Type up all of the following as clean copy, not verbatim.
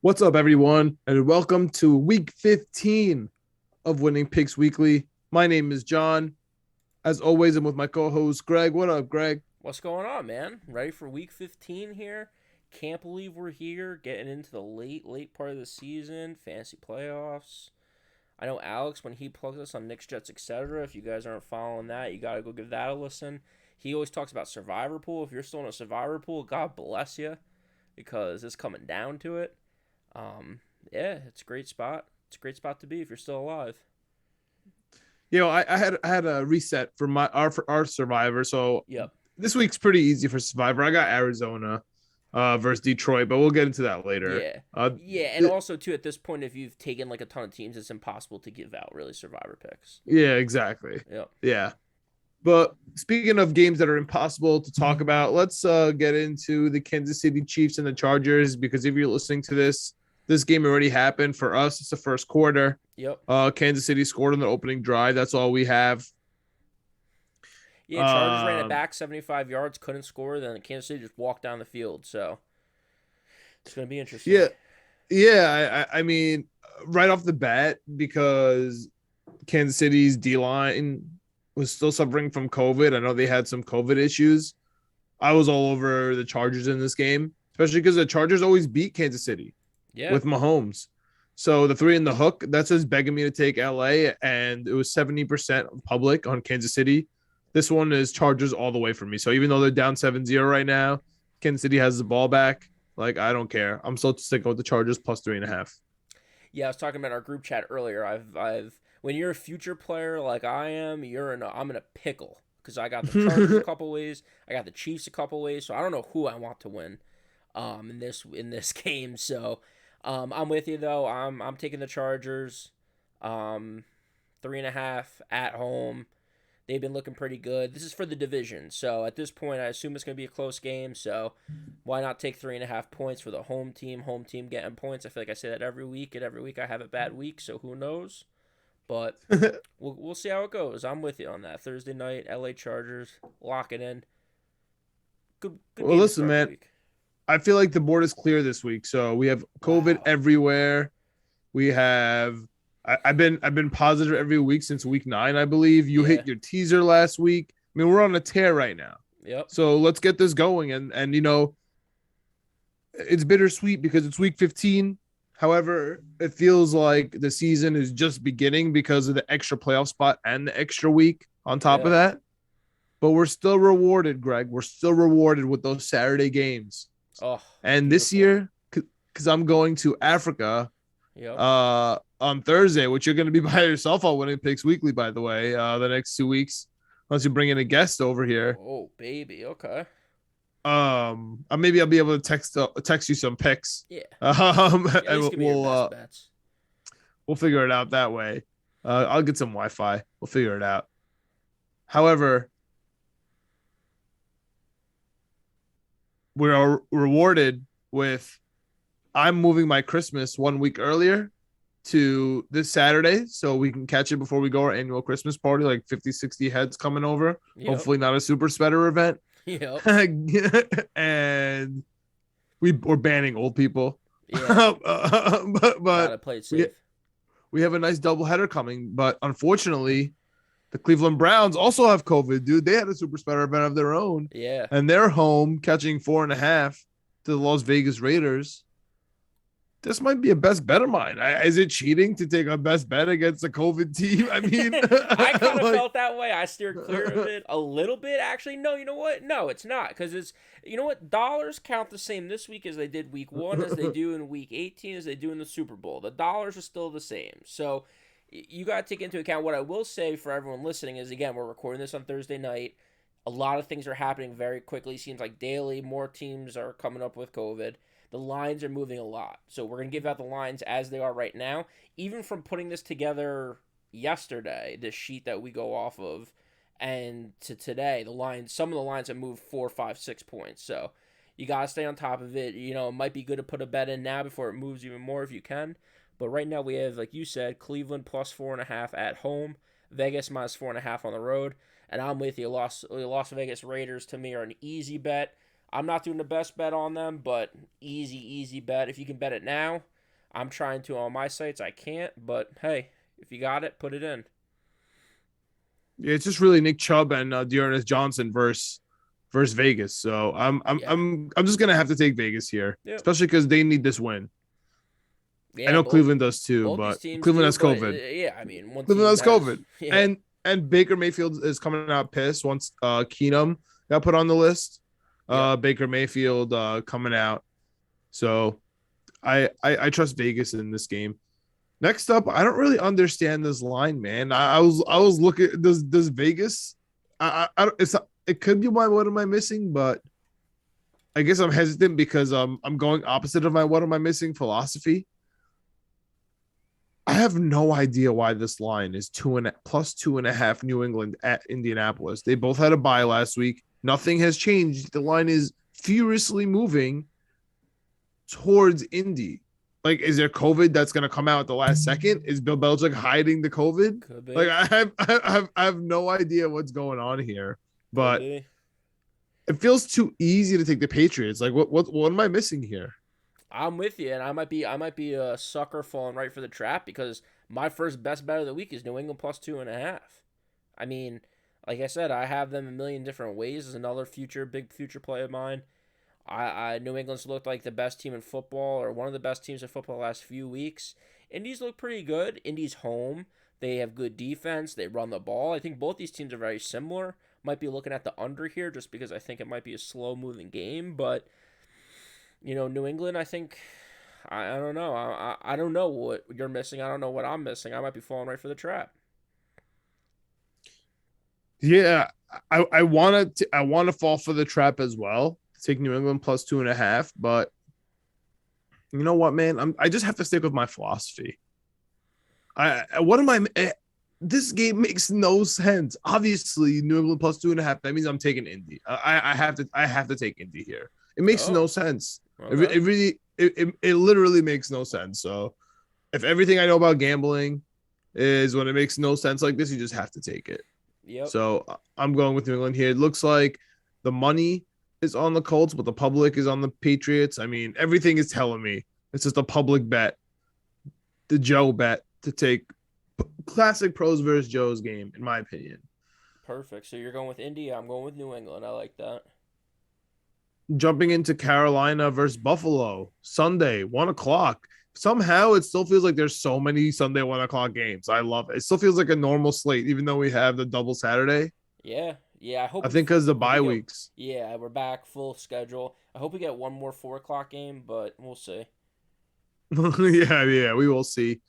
What's up, everyone, and welcome to week 15 of Winning Picks Weekly. My name is John. As always, I'm with my co-host, Greg. What up, Greg? What's going on, man? Ready for week 15 here? Can't believe we're here, getting into the late part of the season, fantasy playoffs. I know Alex, when he plugs us on Knicks, Jets, etc., if you guys aren't following that, you got to go give that a listen. He always talks about Survivor Pool. If you're still in a Survivor Pool, God bless you, because it's coming down to it. Um, yeah, it's a great spot. It's a great spot to be if you're still alive. I had a reset for our Survivor, so Yep. this week's pretty easy for Survivor. I got Arizona versus Detroit, but we'll get into that later. Yeah. Uh, Yeah, and also too at this point if you've taken like a ton of teams, it's impossible to give out really survivor picks. yeah, exactly. Yep. Yeah, but speaking of games that are impossible to talk about, let's get into the Kansas City Chiefs and the Chargers because if you're listening to this game already happened for us. It's the first quarter. Yep. Kansas City scored on the opening drive. That's all we have. Yeah, Chargers ran it Um, back 75 yards, couldn't score, then Kansas City just walked down the field. So it's gonna be interesting. yeah, yeah. I mean, right off the bat, because Kansas City's D line was still suffering from COVID. I know they had some COVID issues. I was all over the Chargers in this game, especially because the Chargers always beat Kansas City Yeah. with Mahomes. So the three in the hook, that's just begging me to take LA, and it was 70% public on Kansas City. This one is Chargers all the way for me. So even though they're down 7-0 right now, Kansas City has the ball back. Like, I don't care. I'm still sticking with the Chargers plus 3.5. Yeah, I was talking about our group chat earlier. I've when you're a future player like I am, I'm in a pickle because I got the Chargers a couple ways, I got the Chiefs a couple ways, so I don't know who I want to win in this game. So I'm with you though. I'm taking the Chargers. 3.5 at home. They've been looking pretty good. This is for the division, so at this point, I assume it's going to be a close game. So why not take 3.5 points for the home team? Home team getting points. I feel like I say that every week, and every week I have a bad week. So who knows? But we'll see how it goes. I'm with you on that. Thursday night, LA Chargers, lock it in. Good Well, game to listen, start the man, week. I feel like the board is clear this week. So we have COVID Wow. everywhere. We have I've been positive every week since week 9, I believe. You Yeah. hit your teaser last week. I mean, we're on a tear right now. Yep. So let's get this going. And it's bittersweet because it's week 15. However, it feels like the season is just beginning because of the extra playoff spot and the extra week on top of Yeah. that. But we're still rewarded, Greg. We're still rewarded with those Saturday games. Oh, And this beautiful. year, because I'm going to Africa Yep. on Thursday, which you're going to be by yourself on Winning Picks Weekly, by the way, the next 2 weeks, unless you bring in a guest over here. Oh, baby. Okay. Maybe I'll be able to text you some picks. Yeah. At least And give me your we'll best bets. we'll figure it out that way. I'll get some Wi-Fi. We'll figure it out. However, we are rewarded with I'm moving my Christmas 1 week earlier to this Saturday so we can catch it before we go our annual Christmas party, like 50, 60 heads coming over. Yep. Hopefully not a super spreader event. Yep. And we're banning old people. Yeah. but Gotta play it we safe. we have a nice doubleheader coming. But unfortunately, the Cleveland Browns also have COVID, dude. They had a super spreader event of their own, Yeah. and they're home catching 4.5 to the Las Vegas Raiders. This might be a best bet of mine. Is it cheating to take a best bet against a COVID team? I mean, I kind of like, felt that way. I steered clear of it a little bit. Actually, no, you know what? No, it's not. Because you know what? Dollars count the same this week as they did week 1, as they do in week 18, as they do in the Super Bowl. The dollars are still the same. So you got to take into account what I will say for everyone listening is, again, we're recording this on Thursday night. A lot of things are happening very quickly. Seems like daily, more teams are coming up with COVID. The lines are moving a lot. So we're going to give out the lines as they are right now. Even from putting this together yesterday, this sheet that we go off of, and to today, some of the lines have moved 4, 5, 6 points. So you got to stay on top of it. You know, it might be good to put a bet in now before it moves even more if you can. But right now we have, like you said, Cleveland plus 4.5 at home, Vegas minus 4.5 on the road. And I'm with you. Las Vegas Raiders to me are an easy bet. I'm not doing the best bet on them, but easy bet. If you can bet it now, I'm trying to on my sites. I can't, but hey, if you got it, put it in. Yeah, it's just really Nick Chubb and Dearness Johnson versus Vegas. So Yeah. I'm just gonna have to take Vegas here, Yep. especially because they need this win. I Yeah, know Cleveland does too, both these but teams Cleveland do, has but COVID. yeah, I mean, one Cleveland team has has COVID, yeah. and Baker Mayfield is coming out pissed once Keenum got put on the list. Yep. Baker Mayfield coming out. So I trust Vegas in this game. Next up, I don't really understand this line, man. I was looking. Does Vegas? It could be what am I missing, but I guess I'm hesitant because I'm going opposite of my what am I missing philosophy. I have no idea why this line is plus 2.5 New England at Indianapolis. They both had a bye last week. Nothing has changed. The line is furiously moving towards Indy. Like, is there COVID that's going to come out at the last second? Is Bill Belichick hiding the COVID? Could be. Like, I have no idea what's going on here, but it feels too easy to take the Patriots. Like, what am I missing here? I'm with you, and I might be a sucker falling right for the trap because my first best bet of the week is New England plus 2.5. I mean, like I said, I have them a million different ways. Is another big future play of mine. New England's looked like the best team in football, or one of the best teams in football the last few weeks. Indy's look pretty good. Indy's home. They have good defense. They run the ball. I think both these teams are very similar. Might be looking at the under here just because I think it might be a slow-moving game, but New England, I think, I don't know. I don't know what you're missing. I don't know what I'm missing. I might be falling right for the trap. Yeah, I want to fall for the trap as well. Take New England plus 2.5, but you know what, man? I just have to stick with my philosophy. This game makes no sense. Obviously, New England plus 2.5. That means I'm taking Indy. I have to take Indy here. It makes no sense. Okay. It literally makes no sense. So if everything I know about gambling is when it makes no sense like this, you just have to take it. Yep. So I'm going with New England here. It looks like the money is on the Colts, but the public is on the Patriots. I mean, everything is telling me it's just a public bet, the Joe bet to take classic pros versus Joe's game, in my opinion. Perfect. So you're going with Indy. I'm going with New England. I like that. Jumping into Carolina versus Buffalo Sunday, 1:00. Somehow it still feels like there's so many Sunday 1:00 games. I love it. It still feels like a normal slate, even though we have the double Saturday. Yeah. I think because the bye weeks. Yeah, we're back full schedule. I hope we get one more 4:00 game, but we'll see. yeah, we will see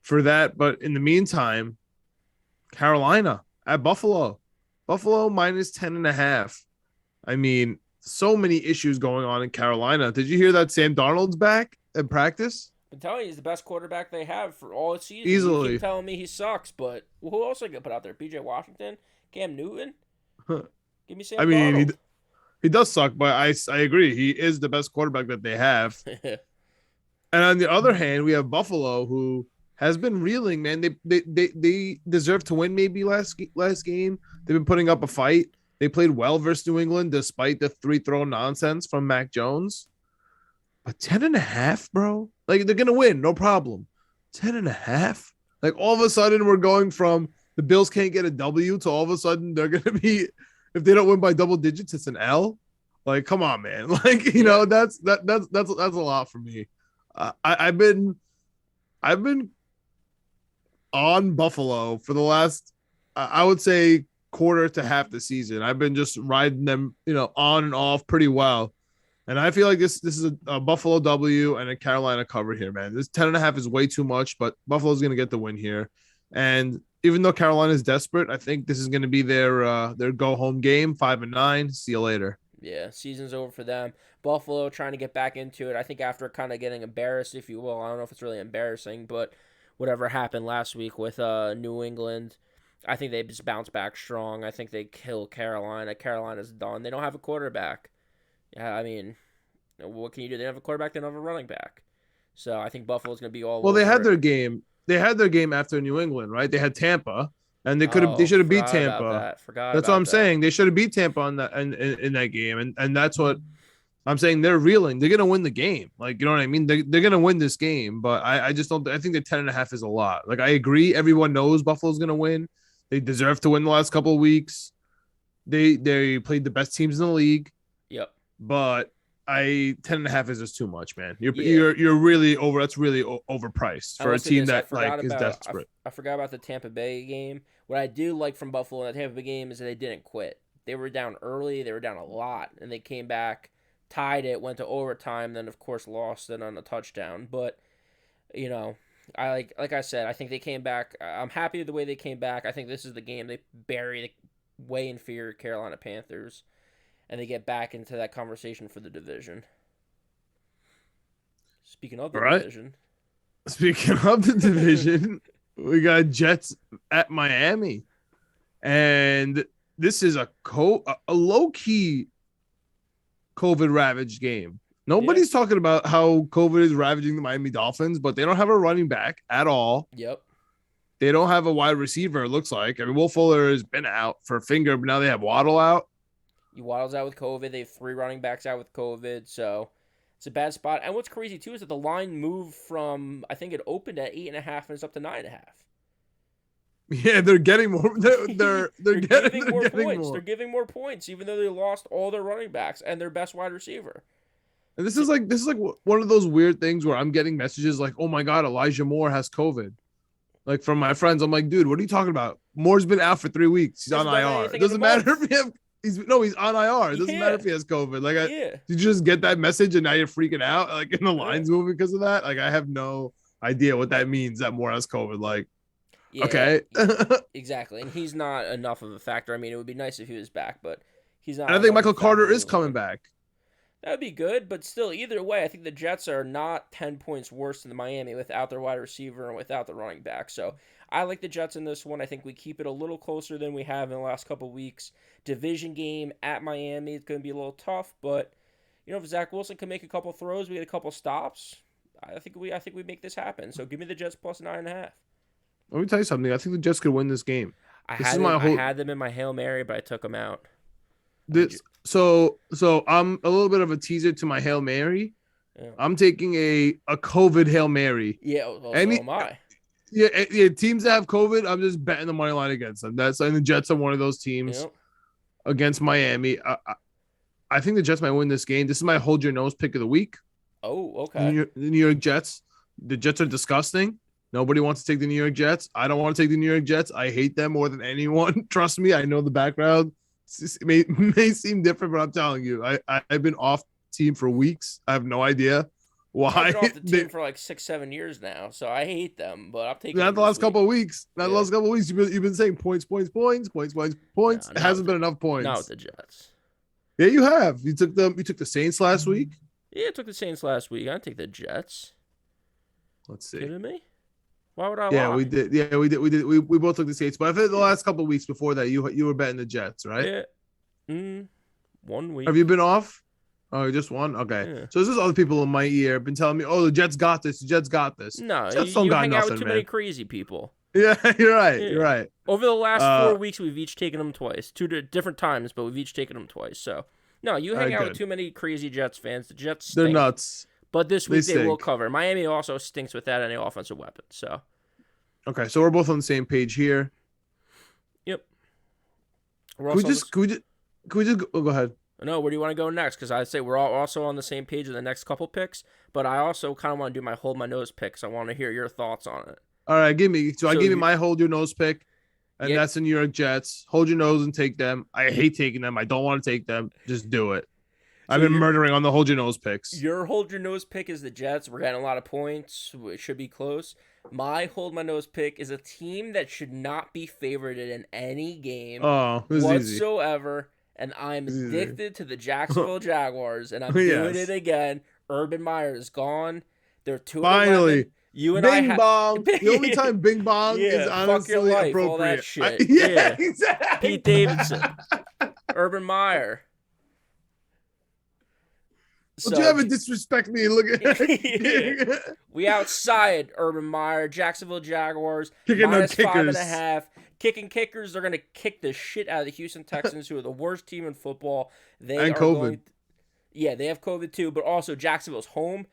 for that. But in the meantime, Carolina at Buffalo minus 10.5. I mean, so many issues going on in Carolina. Did you hear that Sam Darnold's back in practice? I'm telling you, he's the best quarterback they have for all season. Easily. You keep telling me he sucks, but who else are going to put out there? PJ Washington? Cam Newton? Give me Sam Darnold. He does suck, but I agree. He is the best quarterback that they have. And on the other hand, we have Buffalo, who has been reeling, man. They deserve to win maybe last game. They've been putting up a fight. They played well versus New England despite the 3-throw nonsense from Mac Jones. But 10.5, bro? Like, they're going to win, no problem. 10.5? Like, all of a sudden, we're going from the Bills can't get a W to all of a sudden they're going to be, if they don't win by double digits, it's an L. Like, come on, man. Like, you know, that's a lot for me. I've been on Buffalo for the last, I would say, quarter to half the season. I've been just riding them, on and off pretty well. And I feel like this is a Buffalo W and a Carolina cover here, man. This 10.5 is way too much, but Buffalo's going to get the win here. And even though Carolina is desperate, I think this is going to be their go home game, 5-9. See you later. Yeah, season's over for them. Buffalo trying to get back into it. I think after kind of getting embarrassed, if you will. I don't know if it's really embarrassing, but whatever happened last week with New England, I think they just bounce back strong. I think they kill Carolina. Carolina's done. They don't have a quarterback. Yeah, I mean, what can you do? They don't have a quarterback. They don't have a running back. So I think Buffalo's going to be all over. Well, they had their game. They had their game after New England, right? They had Tampa, and they should have beat Tampa. That's what I'm saying. They should have beat Tampa on that in that game, and that's what I'm saying they're reeling. They're gonna win the game. Like, you know what I mean? They're gonna win this game, but I just don't. I think the 10.5 is a lot. Like, I agree. Everyone knows Buffalo's gonna win. They deserve to win the last couple of weeks. They played the best teams in the league. Yep. But 10.5 is just too much, man. You're Yeah. you're really over. That's really overpriced for a team that like is desperate. I forgot about the Tampa Bay game. What I do like from Buffalo in the Tampa Bay game is that they didn't quit. They were down early. They were down a lot, and they came back, tied it, went to overtime, then of course lost it on a touchdown. But you know, I like I said, I think they came back. I'm happy with the way they came back. I think this is the game they bury the way inferior Carolina Panthers, and they get back into that conversation for the division. Speaking of the division. Speaking of the division, we got Jets at Miami. And this is a low-key COVID-ravaged game. Nobody's talking about how COVID is ravaging the Miami Dolphins, but they don't have a running back at all. Yep. They don't have a wide receiver, it looks like. I mean, Will Fuller has been out for a finger, but now they have Waddle out. Waddle's out with COVID. They have 3 running backs out with COVID, so it's a bad spot. And what's crazy, too, is that the line moved from, I think it opened at 8.5 and it's up to 9.5. Yeah, they're getting more. They're giving more points. More. They're giving more points, even though they lost all their running backs and their best wide receiver. And this is like one of those weird things where I'm getting messages like, "Oh my God, Elijah Moore has COVID." Like from my friends, I'm like, "Dude, what are you talking about? Moore's been out for 3 weeks. He's on IR. It doesn't matter if he have. He's on IR. It doesn't matter if he has COVID. Like, did you just get that message and now you're freaking out? Like, and the line's moving because of that? Like, I have no idea what that means that Moore has COVID. Like, okay, exactly. And he's not enough of a factor. I mean, it would be nice if he was back, but he's not. And I think Michael Carter is coming back. That would be good, but still, either way, I think the Jets are not 10 points worse than the Miami without their wide receiver and without the running back. So I like the Jets in this one. I think we keep it a little closer than we have in the last couple of weeks. Division game at Miami, it's going to be a little tough, but if Zach Wilson can make a couple throws, we get a couple stops. I think we make this happen. So give me the Jets plus 9.5. Let me tell you something. I think the Jets could win this game. I had them in my Hail Mary, but I took them out. So I'm a little bit of a teaser to my Hail Mary. Yeah. I'm taking a COVID Hail Mary. Yeah, so am I. Yeah, teams that have COVID, I'm just betting the money line against them. And the Jets are one of those teams against Miami. I think the Jets might win this game. This is my hold your nose pick of the week. Oh, okay. The New York Jets. The Jets are disgusting. Nobody wants to take the New York Jets. I don't want to take the New York Jets. I hate them more than anyone. Trust me, I know the background. It may seem different, but I'm telling you, I've been off team for weeks. I have no idea why. I've been off the team for like 6-7 years now, so I hate them. But I'm taking not the last couple of weeks. Not the last couple of weeks. You've been saying points. No, it hasn't been enough points. Not with the Jets. Yeah, you have. You took the Saints last week. Yeah, I took the Saints last week. I didn't take the Jets. Let's see. Kidding me? Why would I? Yeah, lie? We did. Yeah, we did. We both took the Saints, but I think the last couple of weeks before that, you were betting the Jets, right? Yeah. 1 week. Have you been off? Oh, just one? Okay. Yeah. So this is other people in my ear have been telling me, "Oh, the Jets got this. The Jets got this." No, Jets you hang out with too many crazy people. Yeah, you're right. Yeah. You're right. Over the last 4 weeks, we've each taken them twice, 2 different times, but we've each taken them twice. So no, you hang out with too many crazy Jets fans. The Jets stink. They're nuts. But this week they will cover. Miami also stinks without any offensive weapons. So. Okay, so we're both on the same page here. Yep. Can we just go ahead? No, where do you want to go next? Because I'd say we're all also on the same page in the next couple picks, but I also kind of want to do my hold my nose picks. I want to hear your thoughts on it. All right, I give you my hold your nose pick, and that's the New York Jets. Hold your nose and take them. I hate taking them. I don't want to take them. Just do it. I've been murdering on the hold your nose picks. Your hold your nose pick is the Jets. We're getting a lot of points. It should be close. My hold my nose pick is a team that should not be favored in any game whatsoever. Easy. And I'm addicted to the Jacksonville Jaguars, and I'm doing it again. Urban Meyer is gone. They're 2-11. Finally. You and Bing bong. The only time Bing bong is honestly fuck your life, appropriate. All that shit. Exactly. Pete Davidson. Urban Meyer. Don't you ever disrespect me? Look at We outside Urban Meyer, Jacksonville Jaguars, kicking minus 5.5. Kicking kickers, they're going to kick the shit out of the Houston Texans, who are the worst team in football. They and are COVID. Yeah, they have COVID too, but also Jacksonville's home.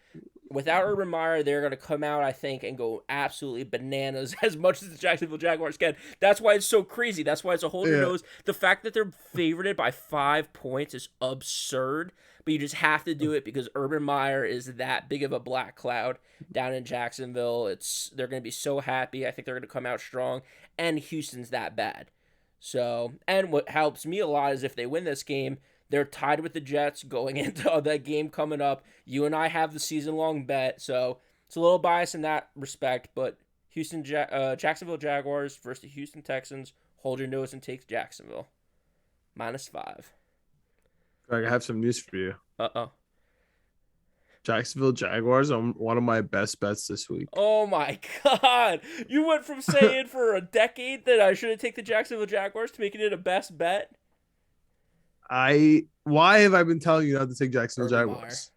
Without Urban Meyer, they're going to come out, I think, and go absolutely bananas as much as the Jacksonville Jaguars can. That's why it's so crazy. That's why it's a hold your nose. The fact that they're favorited by 5 points is absurd, but you just have to do it because Urban Meyer is that big of a black cloud down in Jacksonville. They're going to be so happy. I think they're going to come out strong, and Houston's that bad. So, and what helps me a lot is if they win this game, they're tied with the Jets going into that game coming up. You and I have the season-long bet, so it's a little biased in that respect. But Jacksonville Jaguars versus the Houston Texans. Hold your nose and take Jacksonville. -5. Greg, I have some news for you. Uh-oh. Jacksonville Jaguars are one of my best bets this week. Oh, my God. You went from saying for a decade that I shouldn't take the Jacksonville Jaguars to making it a best bet? Why have I been telling you not to take Jacksonville Jaguars?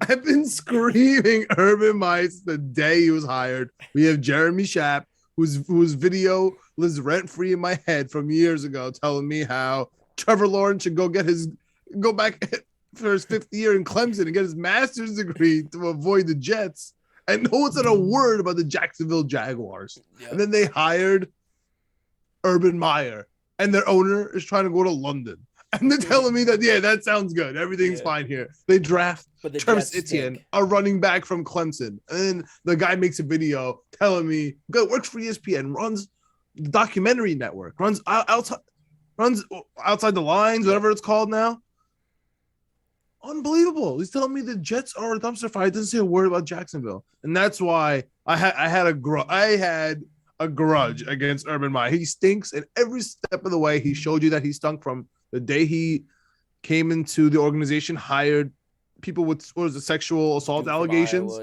I've been screaming Urban Meyer the day he was hired. We have Jeremy Schaap, whose video lives rent free in my head from years ago, telling me how Trevor Lawrence should go back for his 5th year in Clemson and get his master's degree to avoid the Jets. And no one said a word about the Jacksonville Jaguars. Yep. And then they hired Urban Meyer, and their owner is trying to go to London. And they're telling me that, yeah, that sounds good. Everything's fine here. They draft Travis Etienne, a running back from Clemson. And then the guy makes a video telling me, works for ESPN, runs the documentary network, runs outside the lines, whatever it's called now. Unbelievable. He's telling me the Jets are a dumpster fire. He doesn't say a word about Jacksonville. And that's why I had a grudge against Urban Meyer. He stinks, and every step of the way he showed you that he stunk from the day he came into the organization, hired people with sexual assault allegations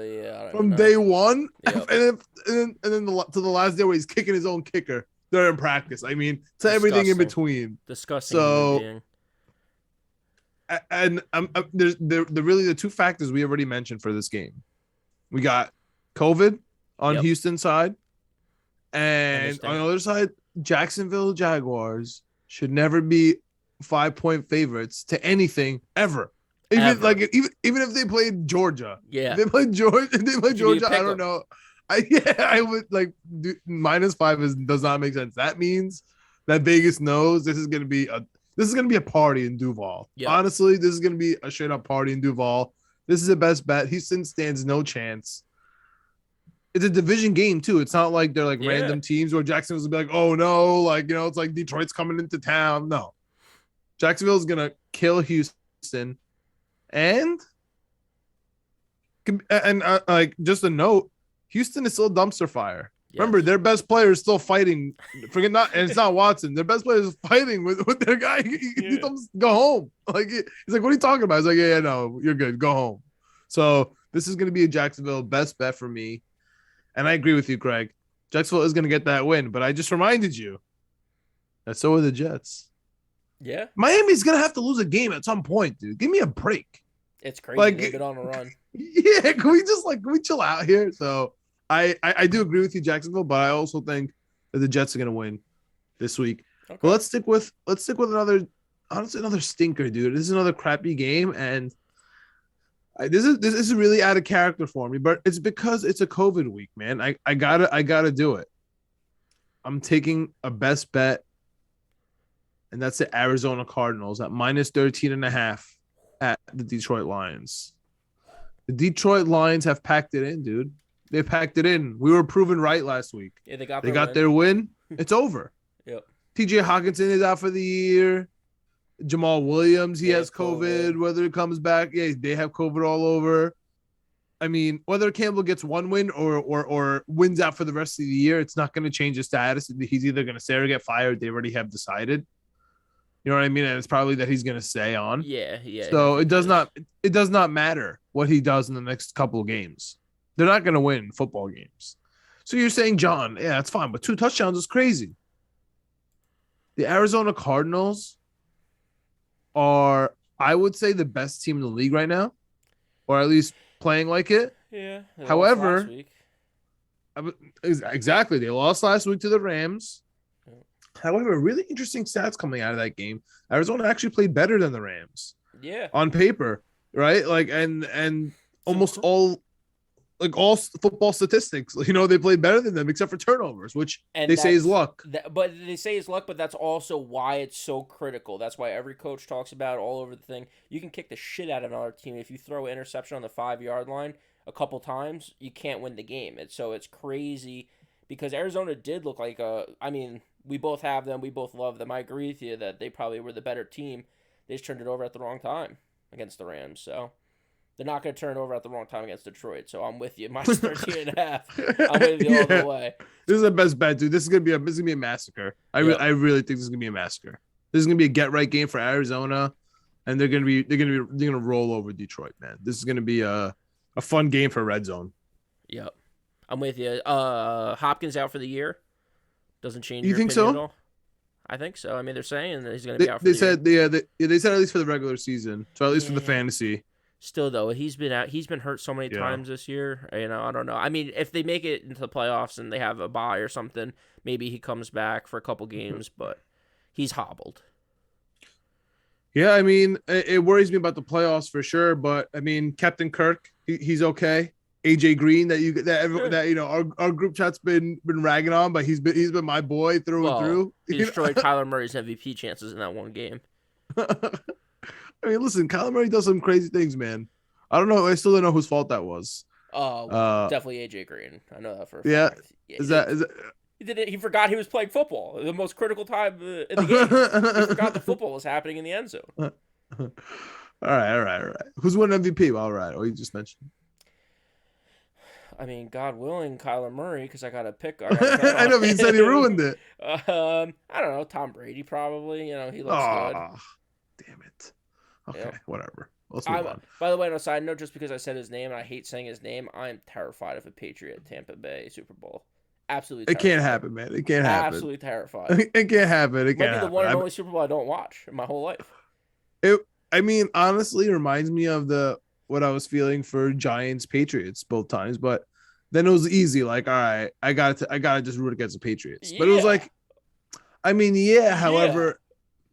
from day one, yep. and then to the last day where he's kicking his own kicker during practice. I mean, to everything in between. Disgusting. So, and there's really the two factors we already mentioned for this game. We got COVID on Houston's side, and on the other side, Jacksonville Jaguars should never be 5-point favorites to anything ever. Even if they played Georgia. Yeah. If they played Georgia, I don't know. I would -5 does not make sense. That means that Vegas knows this is gonna be a party in Duval. Yep. Honestly, this is gonna be a straight up party in Duval. This is the best bet. Houston stands no chance. It's a division game too. It's not like they're random teams where Jacksonville's gonna be like, oh no, it's like Detroit's coming into town. No. Jacksonville's going to kill Houston. And just a note, Houston is still a dumpster fire. Yes. Remember, their best player is still fighting. And it's not Watson. Their best player is fighting with their guy. He comes, go home. He's like, what are you talking about? He's like, yeah, no, you're good. Go home. So this is going to be a Jacksonville best bet for me. And I agree with you, Craig. Jacksonville is going to get that win. But I just reminded you that so are the Jets. Yeah. Miami's going to have to lose a game at some point, dude. Give me a break. It's crazy. They've been on a run. Yeah. Can we chill out here? So I do agree with you, Jacksonville, but I also think that the Jets are going to win this week. Okay. But let's stick with another stinker, dude. This is another crappy game. And this is really out of character for me, but it's because it's a COVID week, man. I gotta do it. I'm taking a best bet. And that's the Arizona Cardinals at -13.5 at the Detroit Lions. The Detroit Lions have packed it in, dude. They packed it in. We were proven right last week. Yeah, they got their win. It's over. Yep. TJ Hawkinson is out for the year. Jamal Williams, he has COVID. Whether it comes back, they have COVID all over. I mean, whether Campbell gets one win or wins out for the rest of the year, it's not going to change his status. He's either going to stay or get fired. They already have decided. You know what I mean? And it's probably that he's going to stay on. Yeah. So it does not matter what he does in the next couple of games. They're not going to win football games. So you're saying, John, yeah, that's fine, but 2 touchdowns is crazy. The Arizona Cardinals are, I would say, the best team in the league right now, or at least playing like it. Yeah. However, exactly, they lost last week to the Rams. However, really interesting stats coming out of that game. Arizona actually played better than the Rams. Yeah. on paper, right? Like and almost all football statistics, they played better than them except for turnovers, which And they say is luck. but they say it's luck, but that's also why it's so critical. That's why every coach talks about it all over the thing. You can kick the shit out of another team. If you throw an interception on the 5-yard line a couple times, you can't win the game. It's crazy because Arizona did look like I mean, we both have them. We both love them. I agree with you that they probably were the better team. They just turned it over at the wrong time against the Rams. So they're not going to turn it over at the wrong time against Detroit. So I'm with you. Minus 13.5. I'm with you all the way. This is the best bet, dude. This is gonna be a massacre. I really think this is gonna be a massacre. This is gonna be a get right game for Arizona, and they're gonna roll over Detroit, man. This is gonna be a fun game for Red Zone. Yep, I'm with you. Hopkins out for the year. Doesn't change. You your think opinion so? At all? I think so. I mean, they're saying that he's gonna be out. They said they said at least for the regular season, so at least for the fantasy. Still though, he's been out. He's been hurt so many times this year. I don't know. I mean, if they make it into the playoffs and they have a bye or something, maybe he comes back for a couple games. But he's hobbled. Yeah, I mean, it worries me about the playoffs for sure. But I mean, Captain Kirk, he's okay. AJ Green, our group chat's been ragging on, but he's been my boy through and through. He destroyed Kyler Murray's MVP chances in that one game. I mean, listen, Kyler Murray does some crazy things, man. I don't know. I still don't know whose fault that was. Definitely AJ Green. I know that for a fact. Yeah, is that? He did it. He forgot he was playing football. The most critical time in the game. He forgot the football was happening in the end zone. All right. Who's winning MVP? All right. Oh, you just mentioned. I mean, God willing, Kyler Murray, because I got to pick. I know, but you said he ruined it. I don't know. Tom Brady probably. He looks good. Damn it. Okay, whatever. Let's move on. By the way, on a side note, just because I said his name and I hate saying his name, I am terrified of a Patriot Tampa Bay Super Bowl. Absolutely terrified. It can't happen, man. It can't happen. Absolutely terrified. It can't happen. It can't happen. Might be the one and only Super Bowl I don't watch in my whole life. I mean, honestly, it reminds me of what I was feeling for Giants Patriots both times, but then it was easy. Like, all right, I gotta just root against the Patriots. Yeah. But it was like, I mean, however,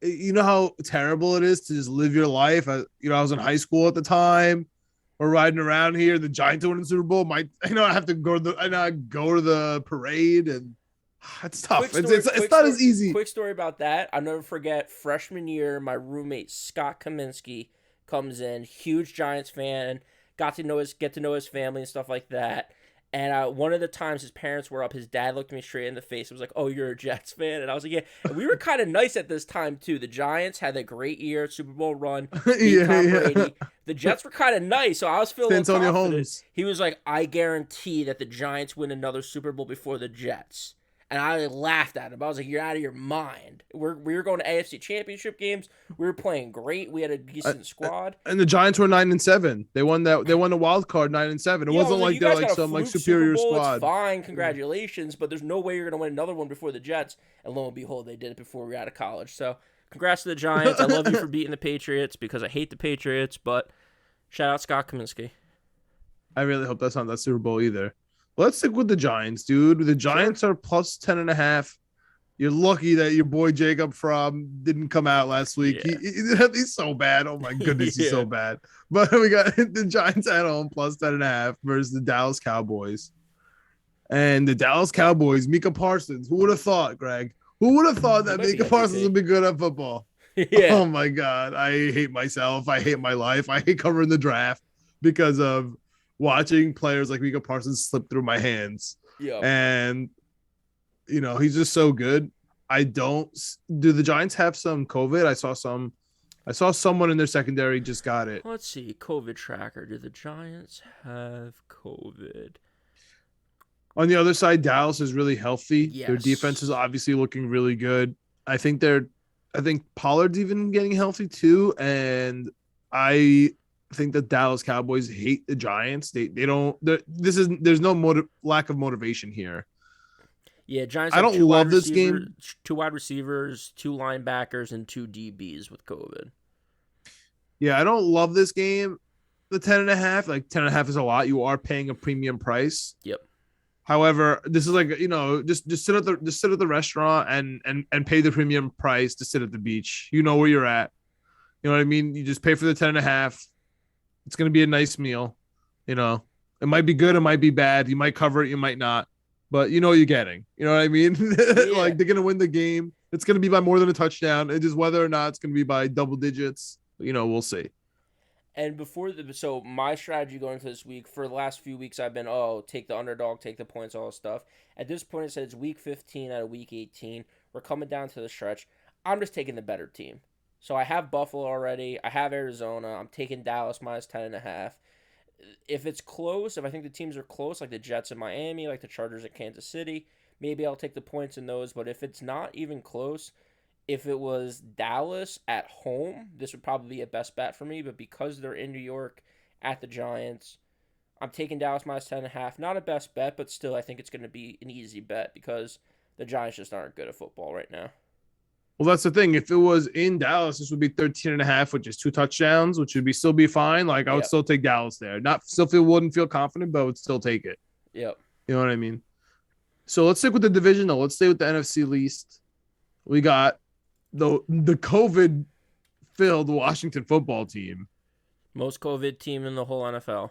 you know how terrible it is to just live your life. I was in high school at the time. We're riding around here. The Giants winning the Super Bowl. I have to go to the parade, and it's tough. It's not as easy. Quick story about that. I'll never forget. Freshman year, my roommate Scott Kaminsky comes in, huge Giants fan. Get to know his family and stuff like that. And one of the times his parents were up, his dad looked me straight in the face and was like, "Oh, you're a Jets fan?" And I was like, "Yeah." And we were kind of nice at this time, too. The Giants had a great year, Super Bowl run. Tom Brady. The Jets were kind of nice, so I was feeling confident. Holmes. He was like, "I guarantee that the Giants win another Super Bowl before the Jets." And I laughed at him. I was like, "You're out of your mind." We were going to AFC Championship games. We were playing great. We had a decent squad. And the Giants were 9-7. They won the wild card 9-7. It wasn't like they're like some superior squad. It's fine, congratulations, but there's no way you're gonna win another one before the Jets. And lo and behold, they did it before we were out of college. So congrats to the Giants. I love you for beating the Patriots because I hate the Patriots, but shout out Scott Kaminsky. I really hope that's not that Super Bowl either. Let's stick with the Giants, dude. The Giants are plus 10.5. You're lucky that your boy Jacob Fromm didn't come out last week. Yeah. He's so bad. Oh my goodness, he's so bad. But we got the Giants at home plus 10.5 versus the Dallas Cowboys. And the Dallas Cowboys, Micah Parsons. Who would have thought, Greg? Who would have thought that Micah Parsons would be good at football? Yeah. Oh my God. I hate myself. I hate my life. I hate covering the draft because of watching players like Micah Parsons slip through my hands. Yeah. And he's just so good. Do the Giants have some COVID? I saw someone in their secondary just got it. Let's see. COVID tracker. Do the Giants have COVID? On the other side, Dallas is really healthy. Yes. Their defense is obviously looking really good. I think Pollard's even getting healthy too. And I think the Dallas Cowboys hate the Giants. There's no lack of motivation here. Yeah, Giants. I don't love this game. 2 wide receivers, 2 linebackers, and 2 DBs with COVID. Yeah, I don't love this game. The 10.5, like 10.5 is a lot. You are paying a premium price. Yep. However, this is like just sit at the restaurant and pay the premium price to sit at the beach. You know where you're at. You know what I mean? You just pay for the 10.5. It's going to be a nice meal. You know, it might be good. It might be bad. You might cover it. You might not. But you know what you're getting. You know what I mean? Yeah. Like they're going to win the game. It's going to be by more than a touchdown. It's just whether or not it's going to be by double digits. You know, we'll see. And so my strategy going into this week, for the last few weeks, I've been, take the underdog, take the points, all this stuff. At this point, it says it's week 15 out of week 18. We're coming down to the stretch. I'm just taking the better team. So I have Buffalo already. I have Arizona. I'm taking Dallas minus 10.5. If it's close, if I think the teams are close, like the Jets in Miami, like the Chargers at Kansas City, maybe I'll take the points in those. But if it's not even close, if it was Dallas at home, this would probably be a best bet for me. But because they're in New York at the Giants, I'm taking Dallas minus 10.5. Not a best bet, but still I think it's going to be an easy bet because the Giants just aren't good at football right now. Well, that's the thing. If it was in Dallas, this would be 13.5, which is 2 touchdowns, which would still be fine. Like I would still take Dallas there. Wouldn't feel confident, but I would still take it. Yep. You know what I mean? So let's stick with the divisional. Let's stay with the NFC least. We got the COVID-filled Washington football team Most COVID team in the whole NFL.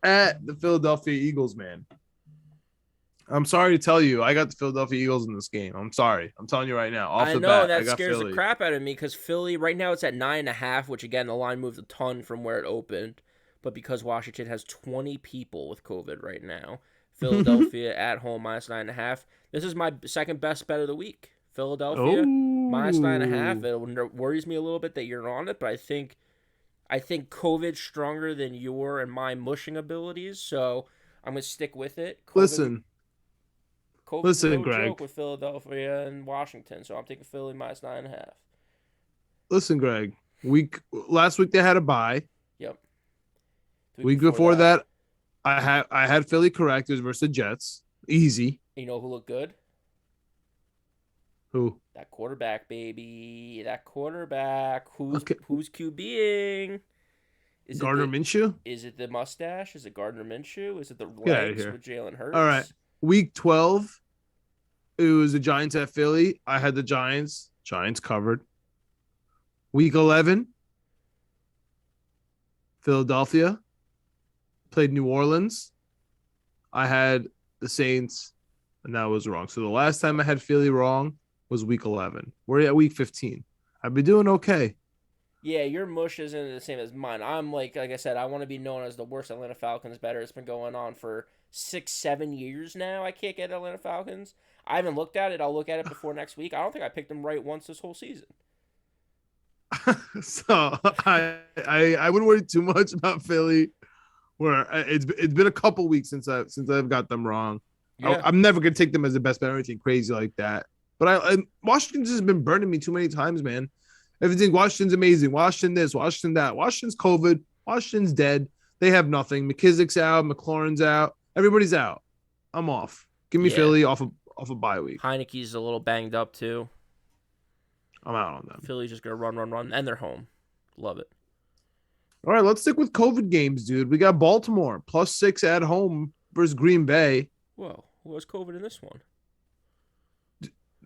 at the Philadelphia Eagles, man. I'm sorry to tell you, I got the Philadelphia Eagles in this game. I'm sorry. I'm telling you right now. I know that scares the crap out of me because Philly, right now it's at 9.5, which again, the line moved a ton from where it opened. But because Washington has 20 people with COVID right now, Philadelphia at home minus 9.5. This is my second best bet of the week. Philadelphia minus 9.5. It worries me a little bit that you're on it, but I think COVID's stronger than your and my mushing abilities, so I'm gonna stick with it. COVID's no Greg. Joke with Philadelphia and Washington, so I'm taking Philly minus 9.5. Listen, Greg. Last week they had a bye. Yep. Week before that, I had Philly correct. It was versus the Jets. Easy. You know who looked good? Who? That quarterback, baby. That quarterback. Who's QBing? Is Gardner Minshew? Is it the mustache? Is it Gardner Minshew? Is it the Get legs with Jalen Hurts? All right. Week 12, it was the Giants at Philly. I had the Giants. Giants covered. Week 11, Philadelphia played New Orleans. I had the Saints, and that was wrong. So the last time I had Philly wrong was week 11. We're at week 15. I've been doing okay. Yeah, your mush isn't the same as mine. I'm like I said, I want to be known as the worst Atlanta Falcons better. It's been going on for 6-7 years now. I can't get Atlanta Falcons. I haven't looked at it. I'll look at it before next week. I don't think I picked them right once this whole season. So I wouldn't worry too much about Philly. Where it's been a couple weeks since I've got them wrong. Yeah. I'm never gonna take them as the best bet or anything crazy like that. But Washington's just been burning me too many times, man. Everything Washington's amazing. Washington this, Washington that. Washington's COVID. Washington's dead. They have nothing. McKissick's out. McLaurin's out. Everybody's out. I'm off. Give me Philly off a bye week. Heineke's a little banged up too. I'm out on them. Philly's just gonna run, and they're home. Love it. All right, let's stick with COVID games, dude. We got Baltimore +6 at home versus Green Bay. Whoa, who has COVID in this one?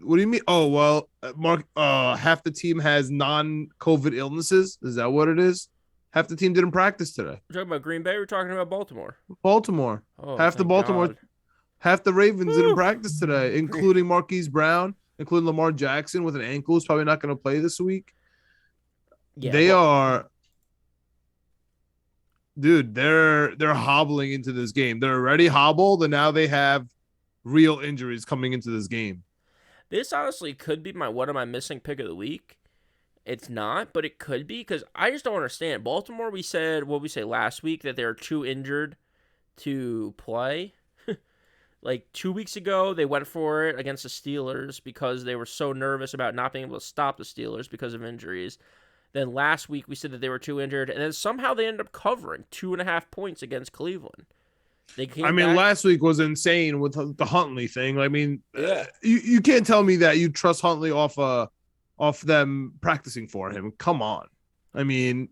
What do you mean? Oh, well, Mark, half the team has non-COVID illnesses. Is that what it is? Half the team didn't practice today. We're talking about Green Bay. We're talking about Baltimore. Baltimore. Oh, half the Ravens didn't practice today, including Marquise Brown, including Lamar Jackson with an ankle. Who's probably not going to play this week. Yeah, they are. Dude, they're hobbling into this game. They're already hobbled, and now they have real injuries coming into this game. This honestly could be my what am I missing pick of the week. It's not, but it could be because I just don't understand. Baltimore, we said last week that they're too injured to play. Like 2 weeks ago, they went for it against the Steelers because they were so nervous about not being able to stop the Steelers because of injuries. Then last week, we said that they were too injured, and then somehow they ended up covering 2.5 points against Cleveland. Last week was insane with the Huntley thing. I mean, you can't tell me that you trust Huntley off them practicing for him. Come on. I mean,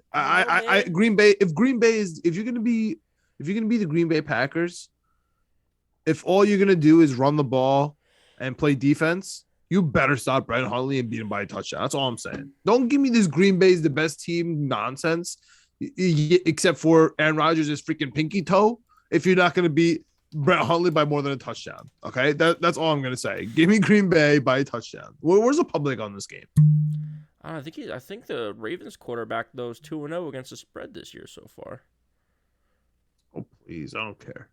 Green Bay. If you're gonna be the Green Bay Packers, if all you're gonna do is run the ball and play defense, You better stop Brett Hundley and beat him by a touchdown. That's all I'm saying. Don't give me this Green Bay's the best team nonsense, except for Aaron Rodgers' freaking pinky toe. If you're not going to beat Brett Hundley by more than a touchdown, okay? That's all I'm going to say. Give me Green Bay by a touchdown. Where's the public on this game? I think the Ravens quarterback though is 2-0 against the spread this year so far. Oh please, I don't care.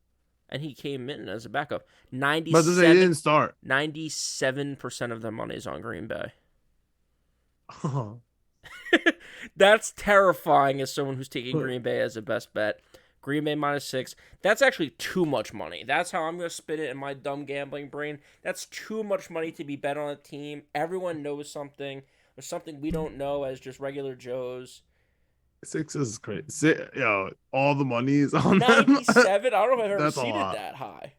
And he came in as a backup. But he didn't start. 97% of the money is on Green Bay. Oh. That's terrifying as someone who's taking Green Bay as a best bet. Green Bay -6. That's actually too much money. That's how I'm going to spin it in my dumb gambling brain. That's too much money to be bet on a team. Everyone knows something. There's something we don't know as just regular Joes. 6 is great. All the money is on 97? I don't know if I've ever That's seen it that high.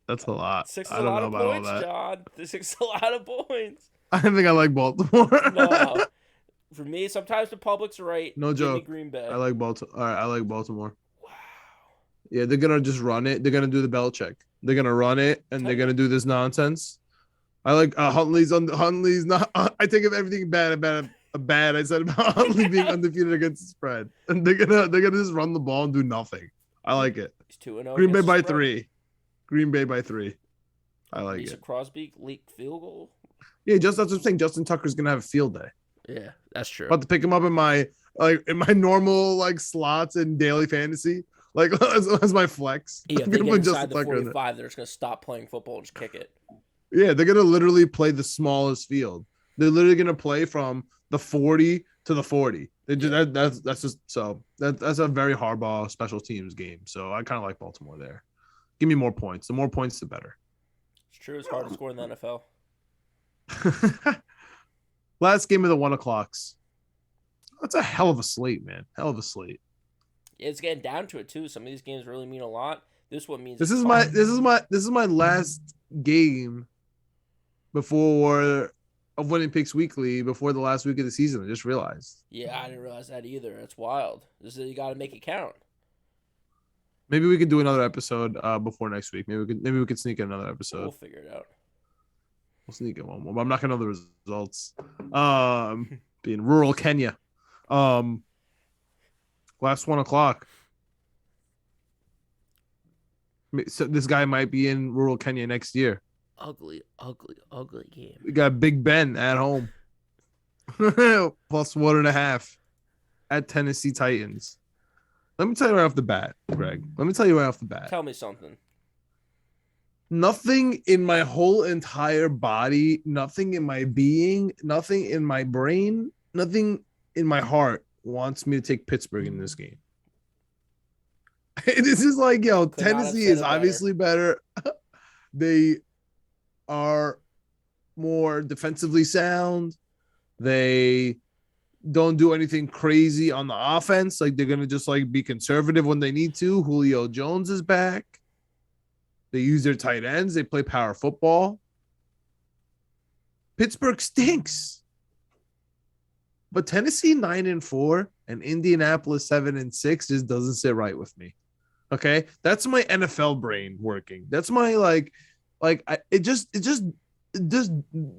That's a lot. 6 is I a don't lot know of about points, all that. John. 6 is a lot of points. I think I like Baltimore. No. For me, sometimes the public's right. No joke. Green Bay. I like Baltimore. All right, I like Baltimore. Wow. Yeah, they're gonna just run it. They're gonna do the Belichick. They're gonna run it, and they're gonna do this nonsense. I like Huntley's not. I think of everything bad I said about Huntley being undefeated against the spread, and they're gonna just run the ball and do nothing. I like it. He's 2-0. Green Bay by 3. Green Bay by 3. I like Lisa it. Crosby leaked field goal. Yeah, just that's what I'm saying. Justin Tucker's gonna have a field day. Yeah, that's true. About to pick him up in my normal slots in daily fantasy, as my flex. Yeah, if they get inside the 45, they're just gonna stop playing football and just kick it. Yeah, they're gonna literally play the smallest field. They're literally gonna play from the 40 to the 40. That's a very hardball special teams game. So I kind of like Baltimore there. Give me more points. The more points, the better. It's true. It's hard to score in the NFL. Last game of the 1 o'clocks. That's a hell of a slate, man. Hell of a slate. Yeah, it's getting down to it too. Some of these games really mean a lot. This one means this is my last game before of Winning Picks Weekly before the last week of the season. I just realized. Yeah, I didn't realize that either. That's wild. You got to make it count. Maybe we could do another episode before next week. Maybe we could sneak in another episode. We'll figure it out. We'll sneak in one more. But I'm not gonna know the results. Being rural Kenya. Last 1 o'clock. So this guy might be in rural Kenya next year. Ugly game. We got Big Ben at home. Plus 1.5 at Tennessee Titans. Let me tell you right off the bat, Greg. Tell me something. Nothing in my whole entire body, nothing in my being, nothing in my brain, nothing in my heart wants me to take Pittsburgh in this game. This is like, Tennessee is obviously better. They are more defensively sound. They don't do anything crazy on the offense. Like, they're going to just be conservative when they need to. Julio Jones is back. They use their tight ends. They play power football. Pittsburgh stinks. But Tennessee 9-4 and Indianapolis 7-6 just doesn't sit right with me. Okay? That's my NFL brain working. That's my it just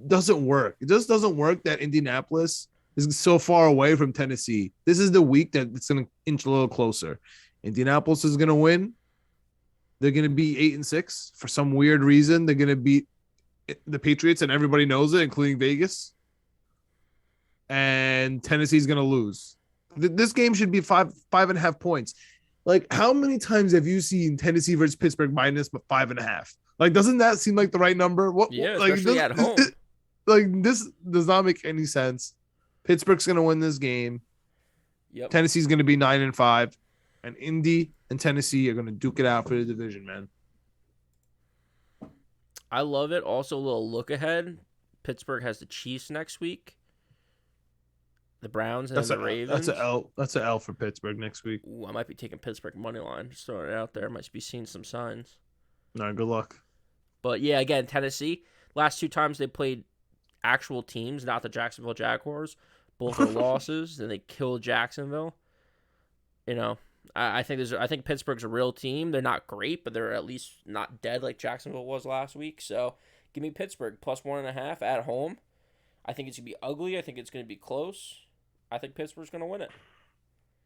doesn't work. It just doesn't work that Indianapolis is so far away from Tennessee. This is the week that it's going to inch a little closer. Indianapolis is going to win. They're going to be 8-6 for some weird reason. They're going to beat the Patriots, and everybody knows it, including Vegas. And Tennessee's going to lose. This game should be 5.5 points. How many times have you seen Tennessee versus Pittsburgh minus 5.5? Doesn't that seem like the right number? Especially at home. This does not make any sense. Pittsburgh's going to win this game. Yep. Tennessee's going to be 9-5, and Indy and Tennessee are going to duke it out for the division, man. I love it. Also, a little look ahead. Pittsburgh has the Chiefs next week. The Browns and the Ravens. That's an L for Pittsburgh next week. Ooh, I might be taking Pittsburgh money line. Just throwing it out there. Might be seeing some signs. All right, good luck. But yeah, again, Tennessee. Last 2 times they played actual teams, not the Jacksonville Jaguars. Both are losses. Then they killed Jacksonville. I think Pittsburgh's a real team. They're not great, but they're at least not dead like Jacksonville was last week. So Give me Pittsburgh plus 1.5 at home. I think it's going to be ugly. I think it's going to be close. I think Pittsburgh's going to win it.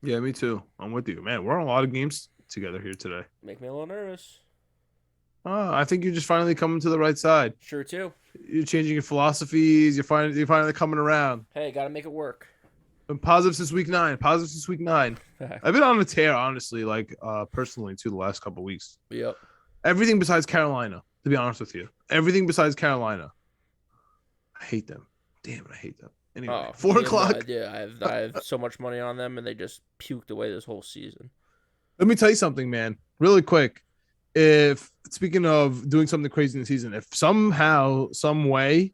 Yeah, me too. I'm with you, man. We're on a lot of games together here today. Make me a little nervous. I think you're just finally coming to the right side. Sure too. You're changing your philosophies. You're finally coming around. Hey, got to make it work. Been positive since week 9. I've been on a tear, honestly, personally, too, the last couple of weeks. Yep. Everything besides Carolina, to be honest with you. Everything besides Carolina. I hate them. Damn it, I hate them. Anyway, 4 o'clock. Yeah, I have so much money on them, and they just puked away this whole season. Let me tell you something, man. Really quick. If speaking of doing something crazy in the season, if somehow, some way,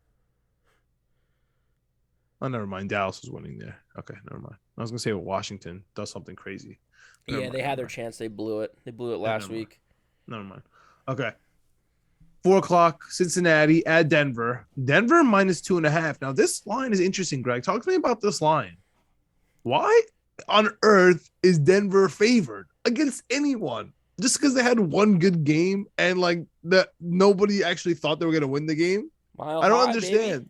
oh, never mind. Dallas was winning there. Okay, never mind. I was gonna say Washington does something crazy. They had their chance. They blew it. They blew it last week. Never mind. Okay. 4 o'clock, Cincinnati at Denver. Denver minus 2.5. Now, this line is interesting, Greg. Talk to me about this line. Why on earth is Denver favored against anyone? Just because they had one good game and that nobody actually thought they were going to win the game? I don't understand.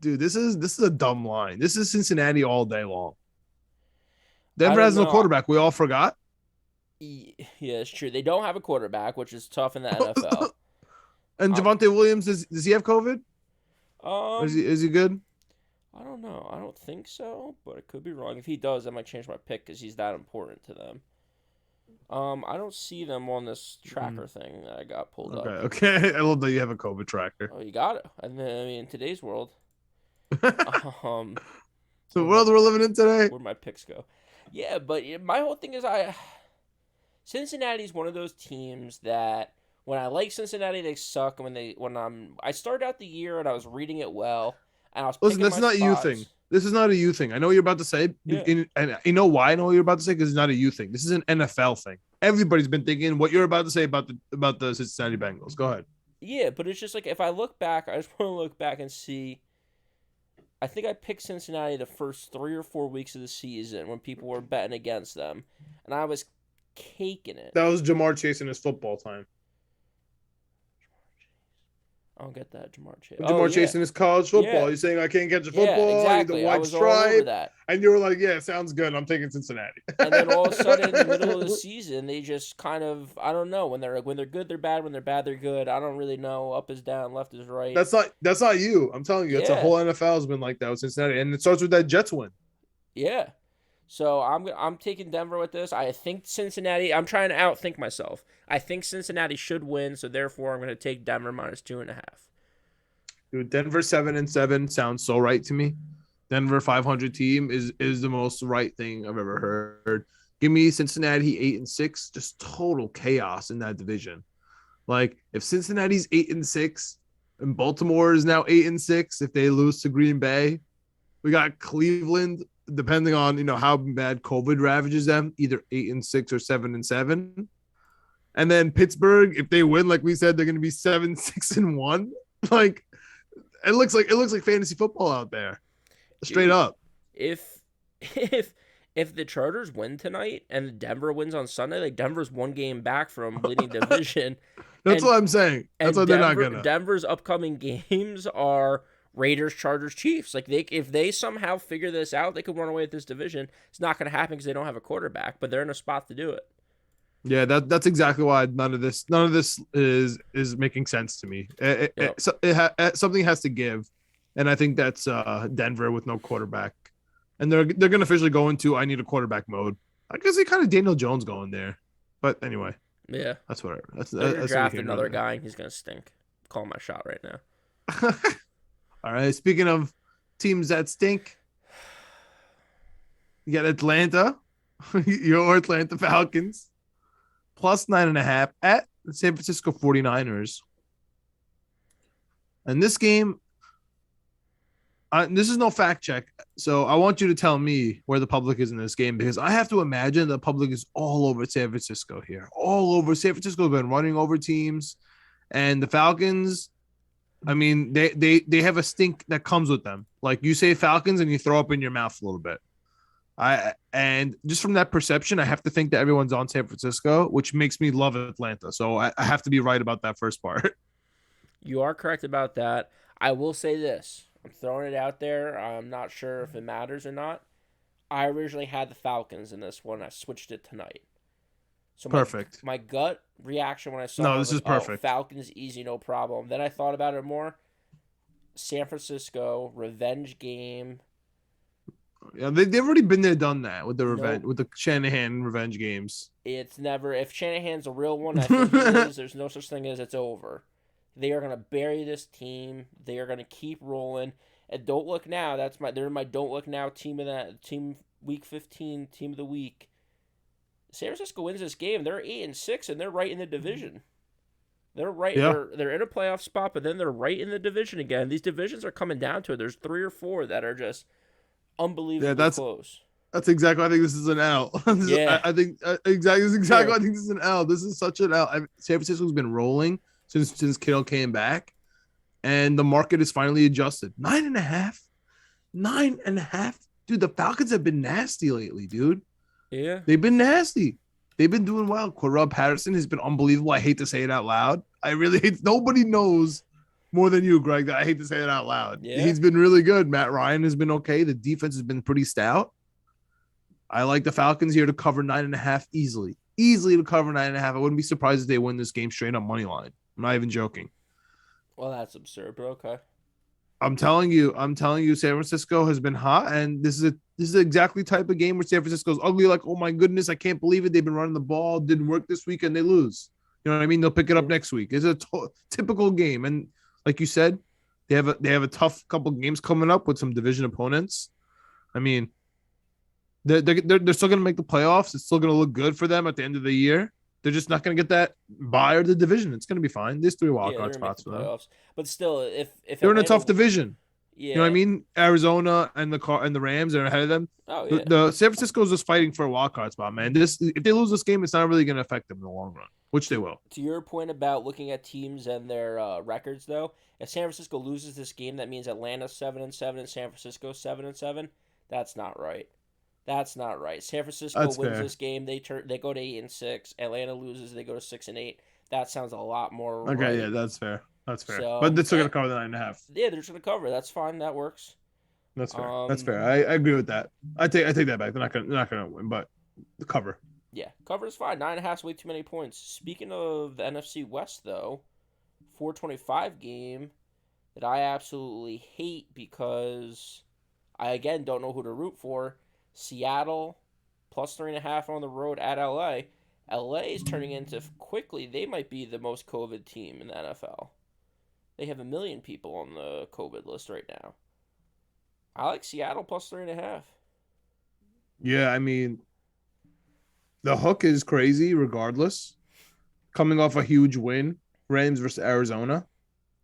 Baby. Dude, this is a dumb line. This is Cincinnati all day long. Denver has no quarterback. We all forgot. Yeah, it's true. They don't have a quarterback, which is tough in the NFL. And Javonte Williams, does he have COVID? Is he good? I don't know. I don't think so, but it could be wrong. If he does, I might change my pick because he's that important to them. I don't see them on this tracker thing that I got pulled up. Okay. I love that you have a COVID tracker. Oh, you got it. And then, in today's world, the world we're living in today. Where'd my picks go? Yeah, but my whole thing is Cincinnati's one of those teams that when I like Cincinnati, they suck. And I started out the year and I was reading it well, and I was listen. That's not a you thing. This is not a you thing. I know what you're about to say, and you know why I know what you're about to say because it's not a you thing. This is an NFL thing. Everybody's been thinking what you're about to say about the Cincinnati Bengals. Go ahead. Yeah, but it's just if I look back, I just want to look back and see. I think I picked Cincinnati the first 3 or 4 weeks of the season when people were betting against them, and I was caking it. That was Jamar Chase in his football time. I don't get that, Jamar Chase. Jamar Chase in his college football. Yeah. He's saying, I can't catch a football. Yeah, exactly. The white stripe. And you were like, yeah, sounds good. I'm taking Cincinnati. And then all of a sudden, in the middle of the season, they just kind of, I don't know. When they're good, they're bad. When they're bad, they're good. I don't really know. Up is down, left is right. That's not you. I'm telling you. That's a whole NFL has been like that with Cincinnati. And it starts with that Jets win. Yeah. So I'm taking Denver with this. I think Cincinnati, I'm trying to outthink myself. I think Cincinnati should win, so therefore I'm going to take Denver minus 2.5. Dude, Denver 7-7 sounds so right to me. Denver 500 team is the most right thing I've ever heard. Give me Cincinnati 8-6, just total chaos in that division. If Cincinnati's 8-6 and Baltimore is now 8-6, if they lose to Green Bay, we got Cleveland, depending on how bad COVID ravages them, either 8-6 or 7-7. And then Pittsburgh, if they win, like we said, they're going to be 7-6-1. It looks like fantasy football out there, straight up. If the Chargers win tonight and Denver wins on Sunday, Denver's one game back from leading division. That's what I'm saying. That's why they're not gonna. Denver's upcoming games are Raiders, Chargers, Chiefs. If they somehow figure this out, they could run away with this division. It's not going to happen because they don't have a quarterback, but they're in a spot to do it. Yeah, that's exactly why none of this is making sense to me. Something has to give, and I think that's Denver with no quarterback, and they're gonna officially go into I need a quarterback mode. I guess they kind of Daniel Jones going there, but anyway, yeah, that's whatever. That's draft another guy, and he's gonna stink. Call my shot right now. All right. Speaking of teams that stink, you got Atlanta, your Atlanta Falcons. Plus 9.5 at the San Francisco 49ers. And this game, this is no fact check. So I want you to tell me where the public is in this game because I have to imagine the public is all over San Francisco here. All over. San Francisco has been running over teams. And the Falcons, I mean, they have a stink that comes with them. You say Falcons and you throw up in your mouth a little bit. And just from that perception, I have to think that everyone's on San Francisco, which makes me love Atlanta. So I have to be right about that first part. You are correct about that. I will say this. I'm throwing it out there. I'm not sure if it matters or not. I originally had the Falcons in this one. I switched it tonight. So Perfect. my gut reaction when I saw No, it this was is like, perfect. Falcons easy, no problem. Then I thought about it more. San Francisco, revenge game. Yeah, they've already been there, done that with the revenge, Nope. with the Shanahan revenge games. It's never, if Shanahan's a real one, I think he is, there's no such thing as it's over. They are going to bury this team. They are going to keep rolling. And don't look now. They're my don't look now team of that team week 15 team of the week. San Francisco wins this game. They're 8-6 and they're right in the division. They're right. Yeah. They're in a playoff spot, but then they're right in the division again. These divisions are coming down to it. There's 3 or 4 that are just unbelievably close. That's exactly. I think this is an L. Yeah. I think exactly. This is exactly. I think this is an L. This is such an L. San Francisco's been rolling since Kittle came back, and the market is finally adjusted. 9.5, 9.5. Dude, the Falcons have been nasty lately, dude. Yeah. They've been nasty. They've been doing well. Corrupt Patterson has been unbelievable. I hate to say it out loud. I really hate. Nobody knows more than you, Greg, that I hate to say it out loud. Yeah. He's been really good. Matt Ryan has been okay. The defense has been pretty stout. I like the Falcons here to cover 9.5 easily. Easily to cover 9.5. I wouldn't be surprised if they win this game straight up money line. I'm not even joking. Well, that's absurd, but okay. I'm telling you, San Francisco has been hot, and this is exactly the type of game where San Francisco's ugly. Like, oh my goodness, I can't believe it. They've been running the ball, didn't work this week, and they lose. You know what I mean? They'll pick it up next week. It's a typical game, and like you said, they have a tough couple games coming up with some division opponents. I mean, they're still going to make the playoffs. It's still going to look good for them at the end of the year. They're just not going to get that bye or the division. It's going to be fine. There's 3 wildcard spots for them. Playoffs. But still, if they're in a tough division. Yeah. You know what I mean? Arizona and the Rams are ahead of them. Oh yeah. The San Francisco is just fighting for a wild card spot, man. If they lose this game, it's not really going to affect them in the long run, which they will. To your point about looking at teams and their records, though, if San Francisco loses this game, that means Atlanta's 7-7 and San Francisco 7-7. That's not right. That's not right. San Francisco wins this game, they go to 8-6. Atlanta loses, they go to 6-8. That sounds a lot more. Okay, right. Yeah, that's fair. That's fair. So, but they're still gonna cover the 9.5. Yeah, they're just gonna cover. That's fine. That works. That's fair. That's fair. I agree with that. I take that back. They're not gonna win, but the cover. Yeah, cover is fine. 9.5 is way too many points. Speaking of the NFC West, though, 425 game that I absolutely hate because I again don't know who to root for. Seattle plus 3.5 on the road at LA. LA is turning into quickly. They might be the most COVID team in the NFL. They have 1 million people on the COVID list right now. I like Seattle plus 3.5. Yeah, I mean, the hook is crazy regardless. Coming off a huge win, Rams versus Arizona.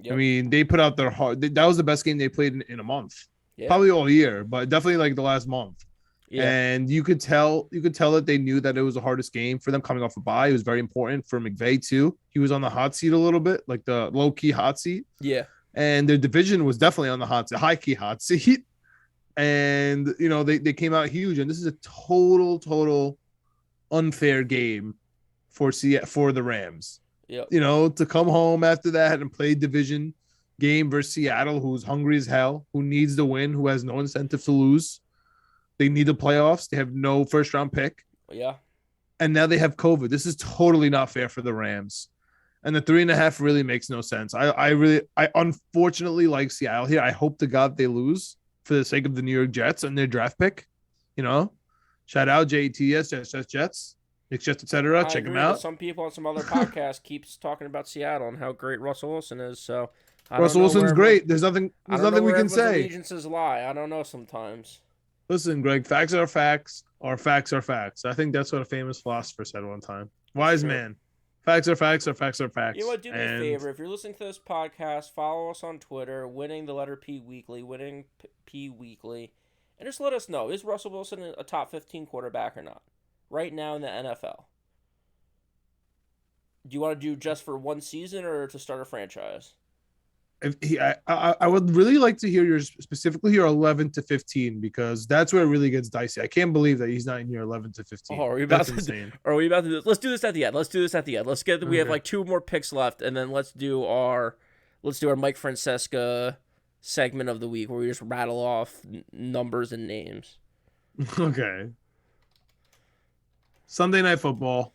Yep. I mean, they put out their heart. That was the best game they played in a month. Yeah. Probably all year, but definitely like the last month. Yeah. And you could tell that they knew that it was the hardest game for them coming off a bye. It was very important for McVay too. He was on the hot seat a little bit, like the low key hot seat. Yeah. And their division was definitely on the hot seat, high key hot seat. And you know, they came out huge. And this is a total unfair game for the Rams. Yeah. You know, to come home after that and play division game versus Seattle, who's hungry as hell, who needs the win, who has no incentive to lose. They need the playoffs. They have no first round pick. Yeah. And now they have COVID. This is totally not fair for the Rams. And the 3.5 really makes no sense. I unfortunately like Seattle here. I hope to God they lose for the sake of the New York Jets and their draft pick. You know, shout out JETS, Jets, Knicks, Jets, etc. Check them out. Some people on some other podcast keeps talking about Seattle and how great Russell Wilson is. So Russell Wilson's great. There's nothing we can say. Allegiances lie. I don't know sometimes. Listen, Greg, facts are facts, or facts are facts. I think that's what a famous philosopher said one time. Wise man. Facts are facts, or facts are facts. You know what? Do me a favor. If you're listening to this podcast, follow us on Twitter, winning the letter P Weekly, winning P Weekly, and just let us know, is Russell Wilson a top 15 quarterback or not? Right now in the NFL. Do you want to do just for one season or to start a franchise? I would really like to hear specifically your 11 to 15 because that's where it really gets dicey. I can't believe that he's not in your 11 to 15. Oh, are we about to do? Let's do this at the end. Let's get. We have like 2 more picks left, and then let's do our Let's do our Mike Francesca segment of the week where we just rattle off numbers and names. Okay. Sunday Night Football.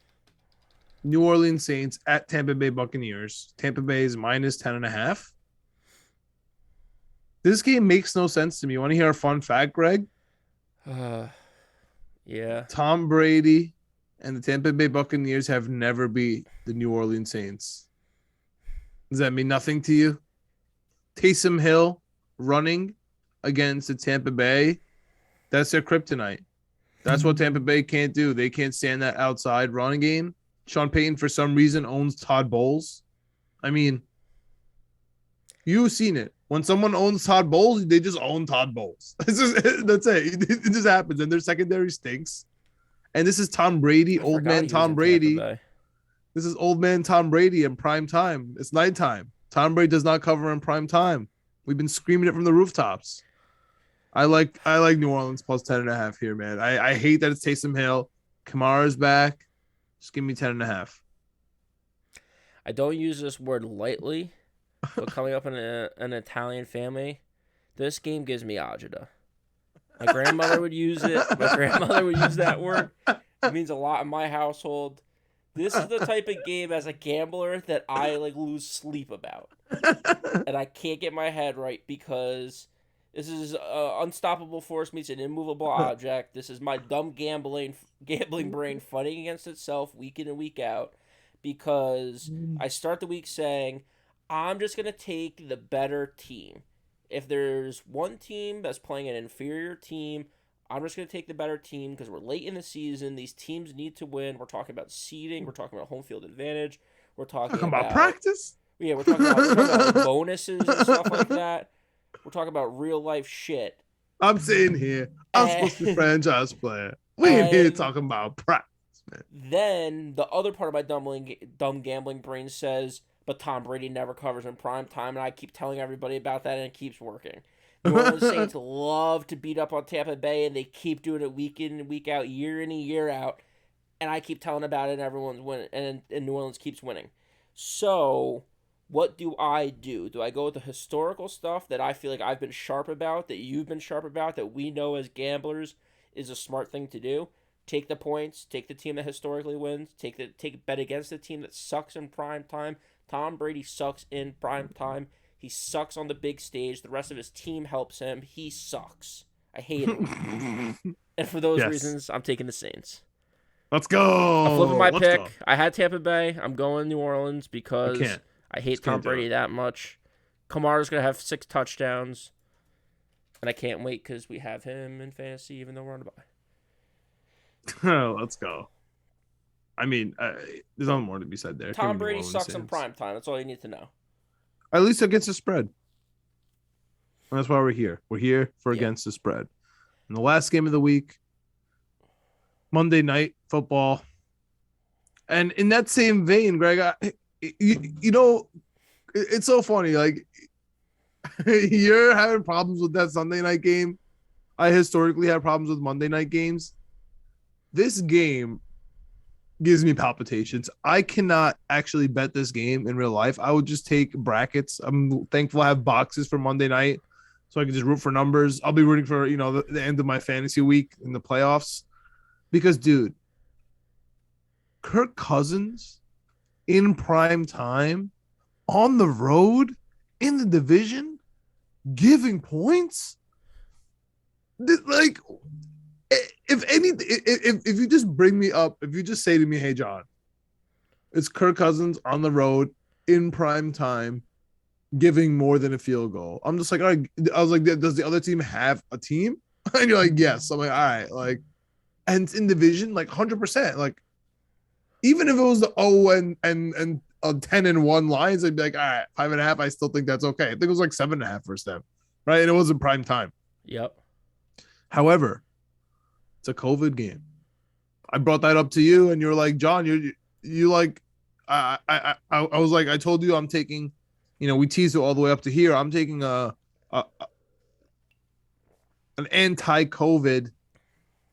New Orleans Saints at Tampa Bay Buccaneers. Tampa Bay is minus 10.5. This game makes no sense to me. You want to hear a fun fact, Greg? Yeah. Tom Brady and the Tampa Bay Buccaneers have never beat the New Orleans Saints. Does that mean nothing to you? Taysom Hill running against the Tampa Bay, that's their kryptonite. That's what Tampa Bay can't do. They can't stand that outside running game. Sean Payton, for some reason, owns Todd Bowles. I mean, you've seen it. When someone owns Todd Bowles, they just own Todd Bowles. That's it. It just happens. And their secondary stinks. And this is Tom Brady, old man Tom Brady. This is old man Tom Brady in prime time. It's nighttime. Tom Brady does not cover in prime time. We've been screaming it from the rooftops. I like New Orleans plus 10.5 here, man. I hate that it's Taysom Hill. Kamara's back. Just give me 10.5. I don't use this word lightly, but coming up in an Italian family, this game gives me agita. My grandmother would use it. My grandmother would use that word. It means a lot in my household. This is the type of game as a gambler that I lose sleep about. And I can't get my head right because this is unstoppable force meets an immovable object. This is my dumb gambling brain fighting against itself week in and week out because I start the week saying, I'm just going to take the better team. If there's one team that's playing an inferior team, I'm just going to take the better team because we're late in the season. These teams need to win. We're talking about seeding. We're talking about home field advantage. We're talking about practice. Yeah, we're talking about bonuses and stuff like that. We're talking about real life shit. I'm sitting here. I'm supposed to be a franchise player. We ain't here talking about practice, man. Then the other part of my dumb gambling brain says, but Tom Brady never covers in prime time, and I keep telling everybody about that, and it keeps working. New Orleans Saints love to beat up on Tampa Bay, and they keep doing it week in and week out, year in and year out. And I keep telling about it, and everyone's winning, and New Orleans keeps winning. So, what do? Do I go with the historical stuff that I feel like I've been sharp about, that you've been sharp about, that we know as gamblers is a smart thing to do? Take the points, take the team that historically wins, take a bet against the team that sucks in prime time. Tom Brady sucks in prime time. He sucks on the big stage. The rest of his team helps him. He sucks. I hate him. And for those reasons, I'm taking the Saints. Let's go. I'm flipping my pick. I had Tampa Bay. I'm going New Orleans because I hate Tom Brady that much. Kamara's going to have 6 touchdowns. And I can't wait because we have him in fantasy even though we're on a bye. Let's go. I mean, there's no more to be said there. Tom Brady sucks in prime time. That's all you need to know. At least against the spread. And that's why we're here. We're here for against the spread. And the last game of the week, Monday Night Football. And in that same vein, Greg, you know, it's so funny. Like, you're having problems with that Sunday night game. I historically have problems with Monday night games. This game gives me palpitations. I cannot actually bet this game in real life. I would just take brackets. I'm thankful I have boxes for Monday night so I can just root for numbers. I'll be rooting for, the end of my fantasy week in the playoffs because, dude, Kirk Cousins in prime time on the road in the division giving points. Like, if you just bring me up, if you just say to me, hey, John, it's Kirk Cousins on the road in prime time giving more than a field goal. I'm just like, all right. I was like, does the other team have a team? And you're like, yes. I'm like, all right. Like, and it's in division, like 100%. Like, even if it was the 0 and 10-1 Lions, I'd be like, all right, 5.5. I still think that's okay. I think it was like 7.5 for them, right? And it wasn't prime time. Yep. However, it's a COVID game. I brought that up to you, and you're like, John, you like, I was like, I told you I'm taking, we teased it all the way up to here. I'm taking an anti-COVID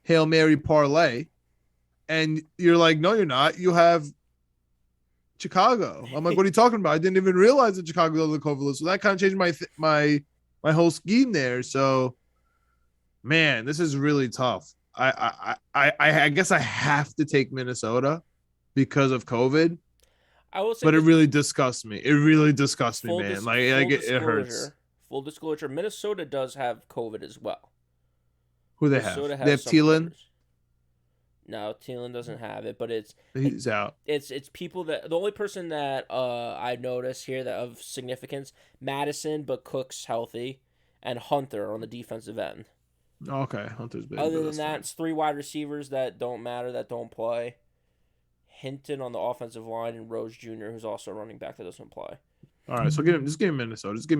Hail Mary parlay, and you're like, no, you're not. You have Chicago. I'm like, what are you talking about? I didn't even realize that Chicago was on the COVID list. So that kind of changed my whole scheme there. So, man, this is really tough. I guess I have to take Minnesota because of COVID, I will say but it this: really disgusts me. It really disgusts me, full man. dis- Like, full it hurts. disclosure, full disclosure. Minnesota does have COVID as well. Who they have? Minnesota They have has some Thielen. players. No, Thielen doesn't have it, but it's He's out. it's people that the only person that I noticed here that of significance, Madison, but Cook's healthy, and Hunter on the defensive end. Okay, Hunter's big. Other than that, it's 3 wide receivers that don't matter, that don't play. Hinton on the offensive line and Rose Jr., who's also a running back that doesn't play. All right, so just give me Minnesota. Just give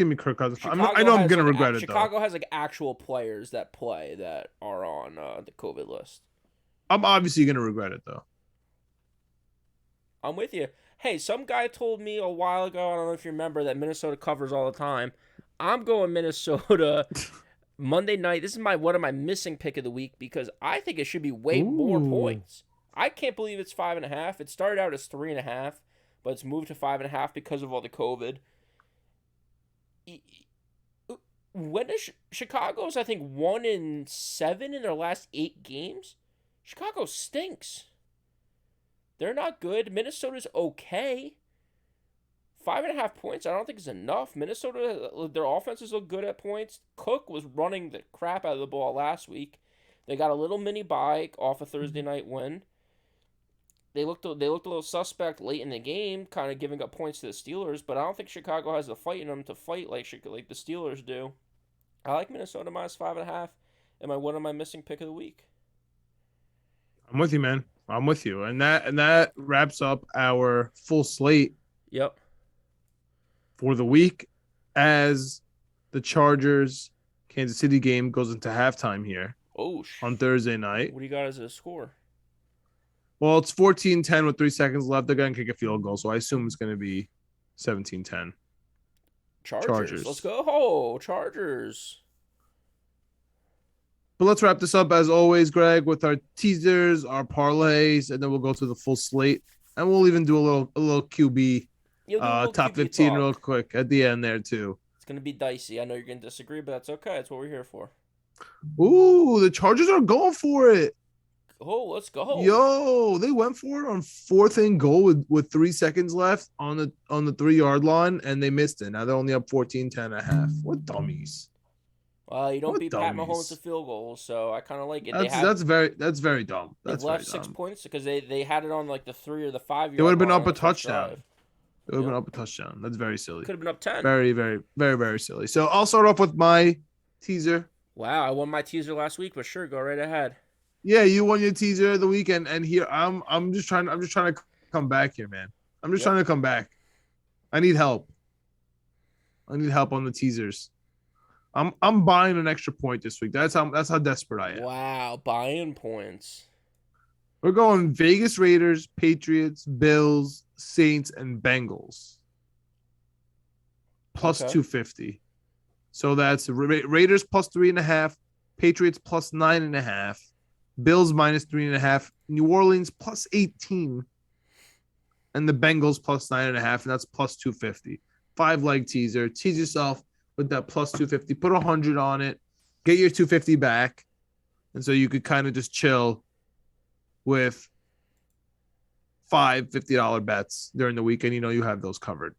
me Kirk Cousins. I know I'm gonna regret it though. Chicago has like actual players that play that are on the COVID list. I'm obviously gonna regret it though. I'm with you. Hey, some guy told me a while ago, I don't know if you remember, that Minnesota covers all the time. I'm going Minnesota Monday night. This is one of my missing pick of the week because I think it should be way more points. I can't believe it's 5.5. It started out as 3.5, but it's moved to 5.5 because of all the COVID. When is Chicago's, I think, 1-7 in their last 8 games? Chicago stinks. They're not good. Minnesota's okay. 5.5 points, I don't think is enough. Minnesota, their offenses look good at points. Cook was running the crap out of the ball last week. They got a little mini bye off a Thursday night win. They looked a little suspect late in the game, kind of giving up points to the Steelers, but I don't think Chicago has the fight in them to fight like the Steelers do. I like Minnesota minus 5.5. What am I missing pick of the week? I'm with you, man. I'm with you, and that wraps up our full slate. Yep. For the week, as the Chargers Kansas City game goes into halftime here on Thursday night. What do you got as a score? Well, it's 14-10 with 3 seconds left. They're going to kick a field goal, so I assume it's going to be 17-10. Chargers. Let's go. Chargers. But let's wrap this up, as always, Greg, with our teasers, our parlays, and then we'll go through the full slate. And we'll even do a little QB top 15 talk real quick at the end there, too. It's going to be dicey. I know you're going to disagree, but that's okay. That's what we're here for. Ooh, the Chargers are going for it. Oh, let's go. Yo, they went for it on 4th and goal with 3 seconds left on the 3-yard line, and they missed it. Now they're only up 14-10.5. What dummies. Well, you don't beat Pat Mahomes to field goals, so I kind of like it. That's very dumb. That's they left 6 points because they had it on like the 3 or the 5 yard. They would have been up a touchdown. It would have been up a touchdown. That's very silly. Could have been up 10. Very, very, very, very silly. So I'll start off with my teaser. Wow, I won my teaser last week, but sure, go right ahead. Yeah, you won your teaser of the weekend, and here I'm just trying to come back here, man. I'm just trying to come back. I need help. I need help on the teasers. I'm buying an extra point this week. That's how desperate I am. Wow, buying points. We're going Vegas Raiders, Patriots, Bills, Saints, and Bengals. Plus 250. So that's Raiders plus 3.5, Patriots plus 9.5, Bills minus 3.5, New Orleans plus 18, and the Bengals plus 9.5, and that's plus 250. 5-leg teaser. Tease yourself with that plus 250. Put 100 on it. Get your 250 back, and so you could kind of just chill with 5 $50 bets during the weekend. You know you have those covered.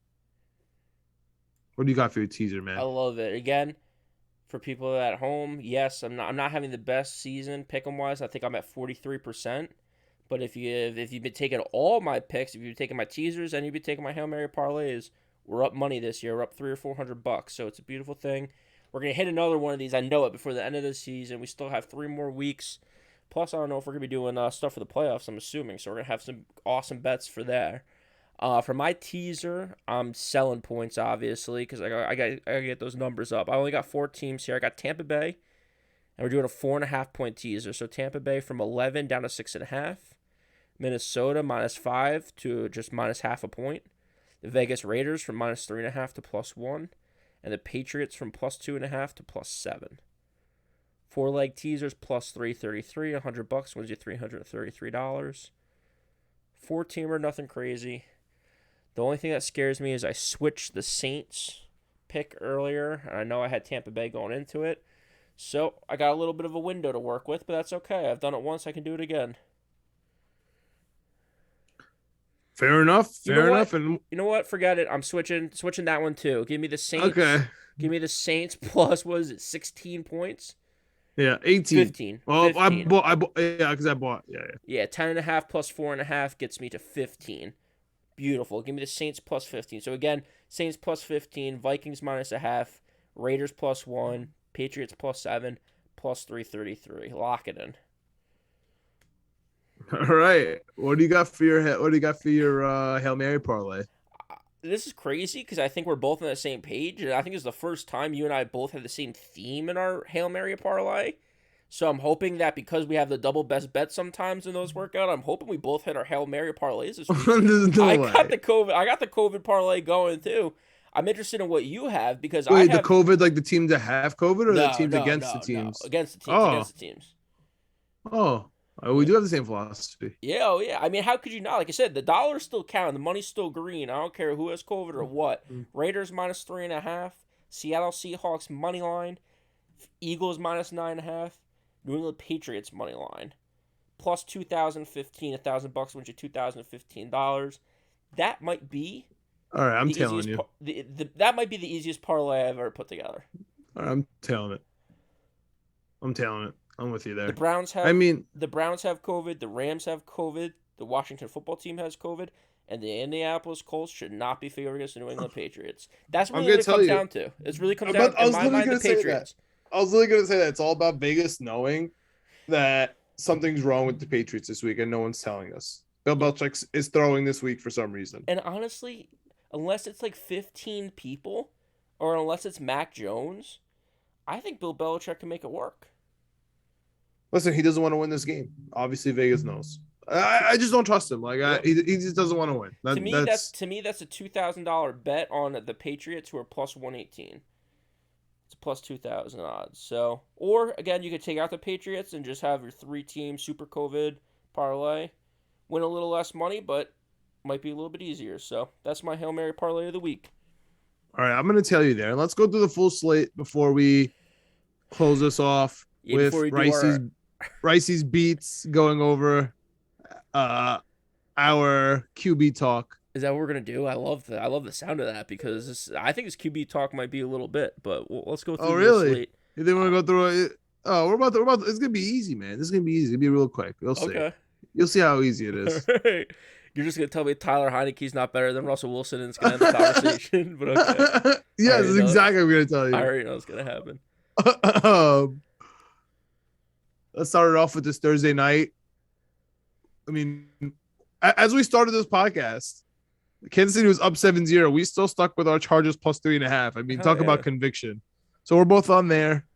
What do you got for your teaser, man? I love it. Again, for people at home, yes, I'm not having the best season pick'em wise. I think I'm at 43%. But if you've been taking all my picks, if you've been taking my teasers and you've been taking my Hail Mary parlays, we're up money this year. We're up $300 or $400. So it's a beautiful thing. We're gonna hit another one of these. I know it before the end of the season. We still have 3 more weeks. Plus, I don't know if we're gonna be doing stuff for the playoffs. I'm assuming so. We're gonna have some awesome bets for there. For my teaser, I'm selling points, obviously, because I got to get those numbers up. I only got 4 teams here. I got Tampa Bay, and we're doing a 4.5-point teaser. So Tampa Bay from 11 down to 6.5. Minnesota minus 5 to just minus half a point. The Vegas Raiders from minus 3.5 to plus 1. And the Patriots from plus 2.5 to plus 7. 4-leg teasers plus 333. $100 wins you $333. 4-teamer, nothing crazy. The only thing that scares me is I switched the Saints pick earlier, and I know I had Tampa Bay going into it. So I got a little bit of a window to work with, but that's okay. I've done it once. I can do it again. Fair enough. Fair enough. And you know what? Forget it. I'm switching that one too. Give me the Saints. Okay. Give me the Saints plus, what is it, 16 points? Yeah, 18. 15. Well, 15. I bought. Yeah, because I bought. Yeah. Yeah, 10.5 plus 4.5 gets me to 15. Beautiful. Give me the Saints plus 15. So again, Saints plus 15, Vikings minus a half, Raiders plus 1, Patriots plus 7, plus 333. Lock it in. All right. What do you got for your Hail Mary parlay? This is crazy because I think we're both on the same page, and I think it's the first time you and I both have the same theme in our Hail Mary parlay. So I'm hoping that because we have the double best bet sometimes in those work out, I'm hoping we both hit our Hail Mary parlays this week. I got the COVID parlay going too. I'm interested in what you have because the COVID, like the teams that have COVID, or the teams against the teams? No. Against the teams. Oh. Against the teams. Oh, we do have the same philosophy. Yeah, oh yeah. I mean, how could you not? Like I said, the dollar's still counting. The money's still green. I don't care who has COVID or what. Raiders minus 3.5. Seattle Seahawks money line. Eagles minus 9.5. New England Patriots money line. Plus 2,015. $1,000 wins you $2,015. That might be. All right, I'm telling you. That might be the easiest parlay I've ever put together. All right, I'm telling it. I'm with you there. The Browns have COVID. The Rams have COVID. The Washington football team has COVID. And the Indianapolis Colts should not be favored against the New England Patriots. That's really what it comes down to. It's really comes down to, in my mind, the Patriots. I was literally going to say that. It's all about Vegas knowing that something's wrong with the Patriots this week, and no one's telling us. Bill Belichick is throwing this week for some reason. And honestly, unless it's like 15 people, or unless it's Mac Jones, I think Bill Belichick can make it work. Listen, he doesn't want to win this game. Obviously, Vegas knows. I just don't trust him. He just doesn't want to win. To me, that's a $2,000 bet on the Patriots, who are plus 118. It's plus 2,000 odds. So, or again, you could take out the Patriots and just have your 3-team Super COVID parlay, win a little less money, but might be a little bit easier. So that's my Hail Mary parlay of the week. All right, I'm going to tell you there. Let's go through the full slate before we close this off with Raisi's beats going over our QB talk. Is that what we're gonna do? I love the sound of that because I think this QB talk might be a little bit, but let's go through. Oh really? This slate. You think we're gonna go through it? Oh, we're about to. It's gonna be easy, man. This is gonna be easy. It'll be real quick. You'll see. Okay. You'll see how easy it is. You're just gonna tell me Tyler Heineke's not better than Russell Wilson, and it's gonna end the conversation. But okay. Yeah, that's exactly what I'm gonna tell you. I already know it's gonna happen. Let's start it off with this Thursday night. I mean, as we started this podcast, Kansas City was up 7-0. We still stuck with our Chargers plus 3.5. I mean, talk about conviction. So we're both on there.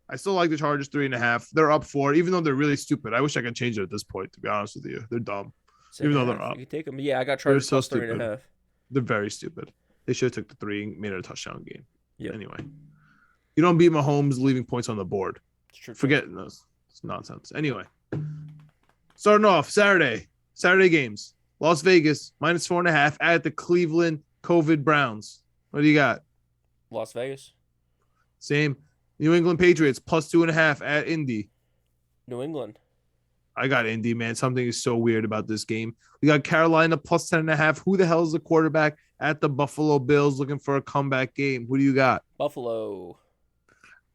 I still like the Chargers 3.5. They're up 4, even though they're really stupid. I wish I could change it at this point, to be honest with you. They're dumb. Even though they're up. You can take them. Yeah, I got Chargers plus 3.5. They're very stupid. They should have took the 3 and made it a touchdown game. Yeah. Anyway, you don't beat Mahomes leaving points on the board. It's true. Forget those. It's nonsense. Anyway, starting off Saturday games. Las Vegas minus 4.5 at the Cleveland COVID Browns. What do you got? Las Vegas. Same. New England Patriots plus 2.5 at Indy. New England. I got Indy, man. Something is so weird about this game. We got Carolina plus 10.5. Who the hell is the quarterback at the Buffalo Bills looking for a comeback game? Who do you got? Buffalo.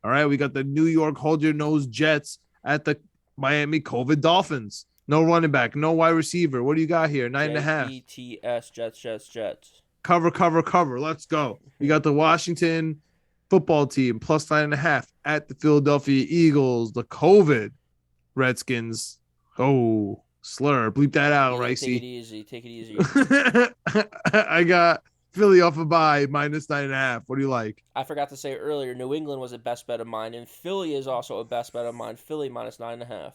All right. We got the New York hold your nose Jets at the Miami COVID Dolphins. No running back, no wide receiver. What do you got here? 9.5. Jets. Cover. Let's go. You got the Washington football team plus 9.5 at the Philadelphia Eagles. The COVID Redskins. Oh, slur. Bleep that out, Raisi. Take it easy. I got Philly off a bye minus 9.5. What do you like? I forgot to say earlier, New England was a best bet of mine, and Philly is also a best bet of mine. Philly minus 9.5.